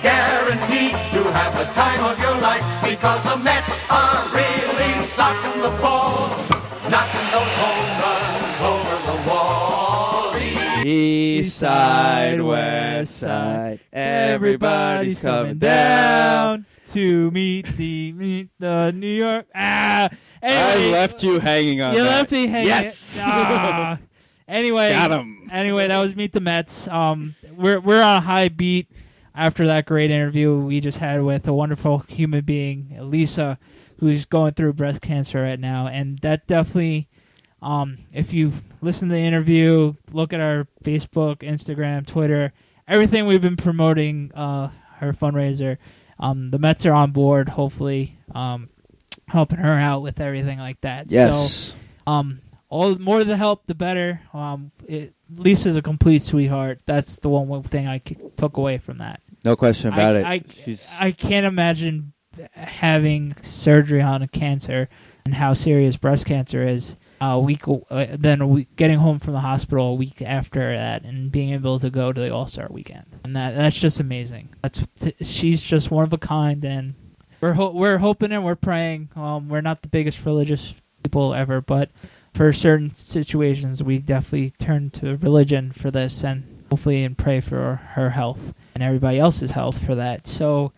Guaranteed to have the time of your life, because the Mets are really socking the ball, knocking those home runs over the wall. East side, west side, everybody's coming down to meet the New York. Anyway, I left you hanging on. You left me hanging. Yes. Anyway, got him. Anyway, that was Meet the Mets. We're on a high beat after that great interview we just had with a wonderful human being, Lisa, who's going through breast cancer right now, and that definitely. If you listen to the interview, look at our Facebook, Instagram, Twitter, everything we've been promoting her fundraiser. The Mets are on board, hopefully, helping her out with everything like that. Yes. So, all more the help, the better. Lisa's a complete sweetheart. That's the one thing I took away from that. No question about it. I can't imagine having surgery on a cancer and how serious breast cancer is. Getting home from the hospital a week after that and being able to go to the All-Star weekend, and that's just amazing. She's just one of a kind, and we're hoping and we're praying. We're not the biggest religious people ever, but for certain situations, we definitely turn to religion for this, and hopefully and pray for her health and everybody else's health for that. So.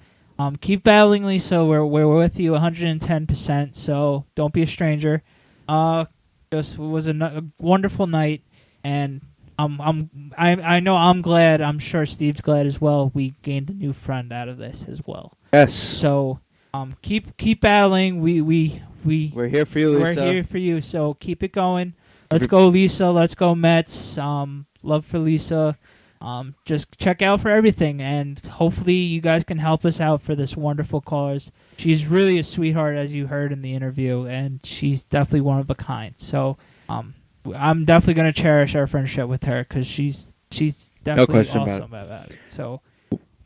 Keep battling, Lisa. We're with you 110%. So don't be a stranger. Just was a wonderful night, and I know I'm glad. I'm sure Steve's glad as well. We gained a new friend out of this as well. Yes. So keep battling. We're here for you, Lisa. We're here for you. So keep it going. Let's go, Lisa. Let's go, Mets. Love for Lisa. Just check out for everything, and hopefully you guys can help us out for this wonderful cause. She's really a sweetheart, as you heard in the interview, and she's definitely one of a kind. So I'm definitely going to cherish our friendship with her, because she's definitely awesome about it. So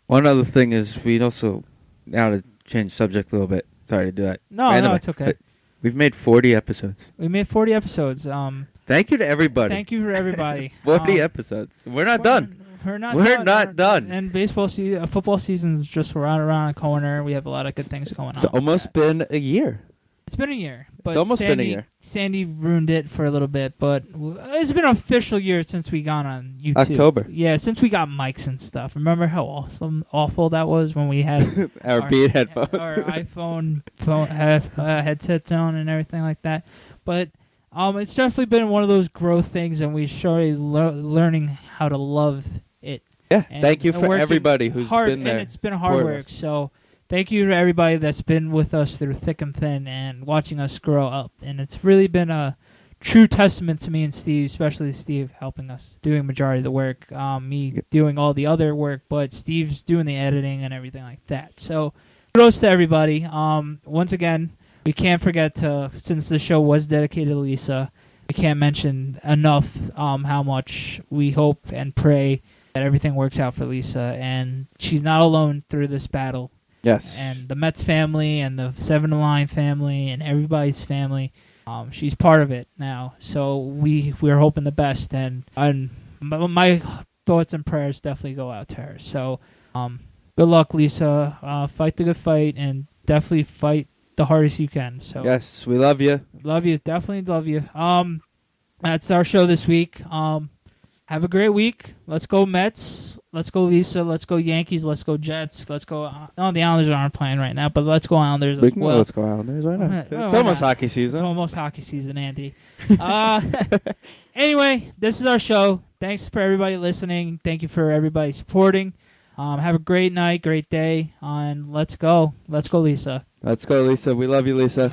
one other thing is, we also, now to change subject a little bit, sorry to do that. No, it's okay. We've made 40 episodes. Thank you to everybody. Thank you for everybody. 40 episodes. We're not done. We're not done. And football season's just around the corner. We have a lot of good things going on. It's almost been a year. It's been a year. But it's almost been a year. Sandy ruined it for a little bit, but it's been an official year since we got on YouTube. October. Yeah, since we got mics and stuff. Remember how awful that was when we had our Beat headphones, our iPhone headsets on and everything like that. But It's definitely been one of those growth things, and we're surely learning how to love it. Yeah, And thank you for working everybody who's hard, been there. and it's been hard work. So thank you to everybody that's been with us through thick and thin and watching us grow up. And it's really been a true testament to me and Steve, especially Steve helping us doing majority of the work, me doing all the other work, but Steve's doing the editing and everything like that. So kudos to everybody. Once again, we can't forget to, since the show was dedicated to Lisa, we can't mention enough how much we hope and pray that everything works out for Lisa, and she's not alone through this battle. Yes. And the Mets family and the Seven Line family and everybody's family, she's part of it now. So we're hoping the best, and my thoughts and prayers definitely go out to her. So good luck, Lisa. Fight the good fight, and definitely fight the hardest you can. So yes, we love you. Love you. Definitely love you. That's our show this week. Have a great week. Let's go Mets. Let's go Lisa. Let's go Yankees. Let's go Jets. Let's go. No, the Islanders aren't playing right now, but let's go Islanders as well. Let's go Islanders. Why not? It's why almost not? hockey season. It's almost hockey season, Andy. Anyway, this is our show. Thanks for everybody listening. Thank you for everybody supporting. Have a great night, great day, and let's go. Let's go, Lisa. Let's go, Lisa. We love you, Lisa.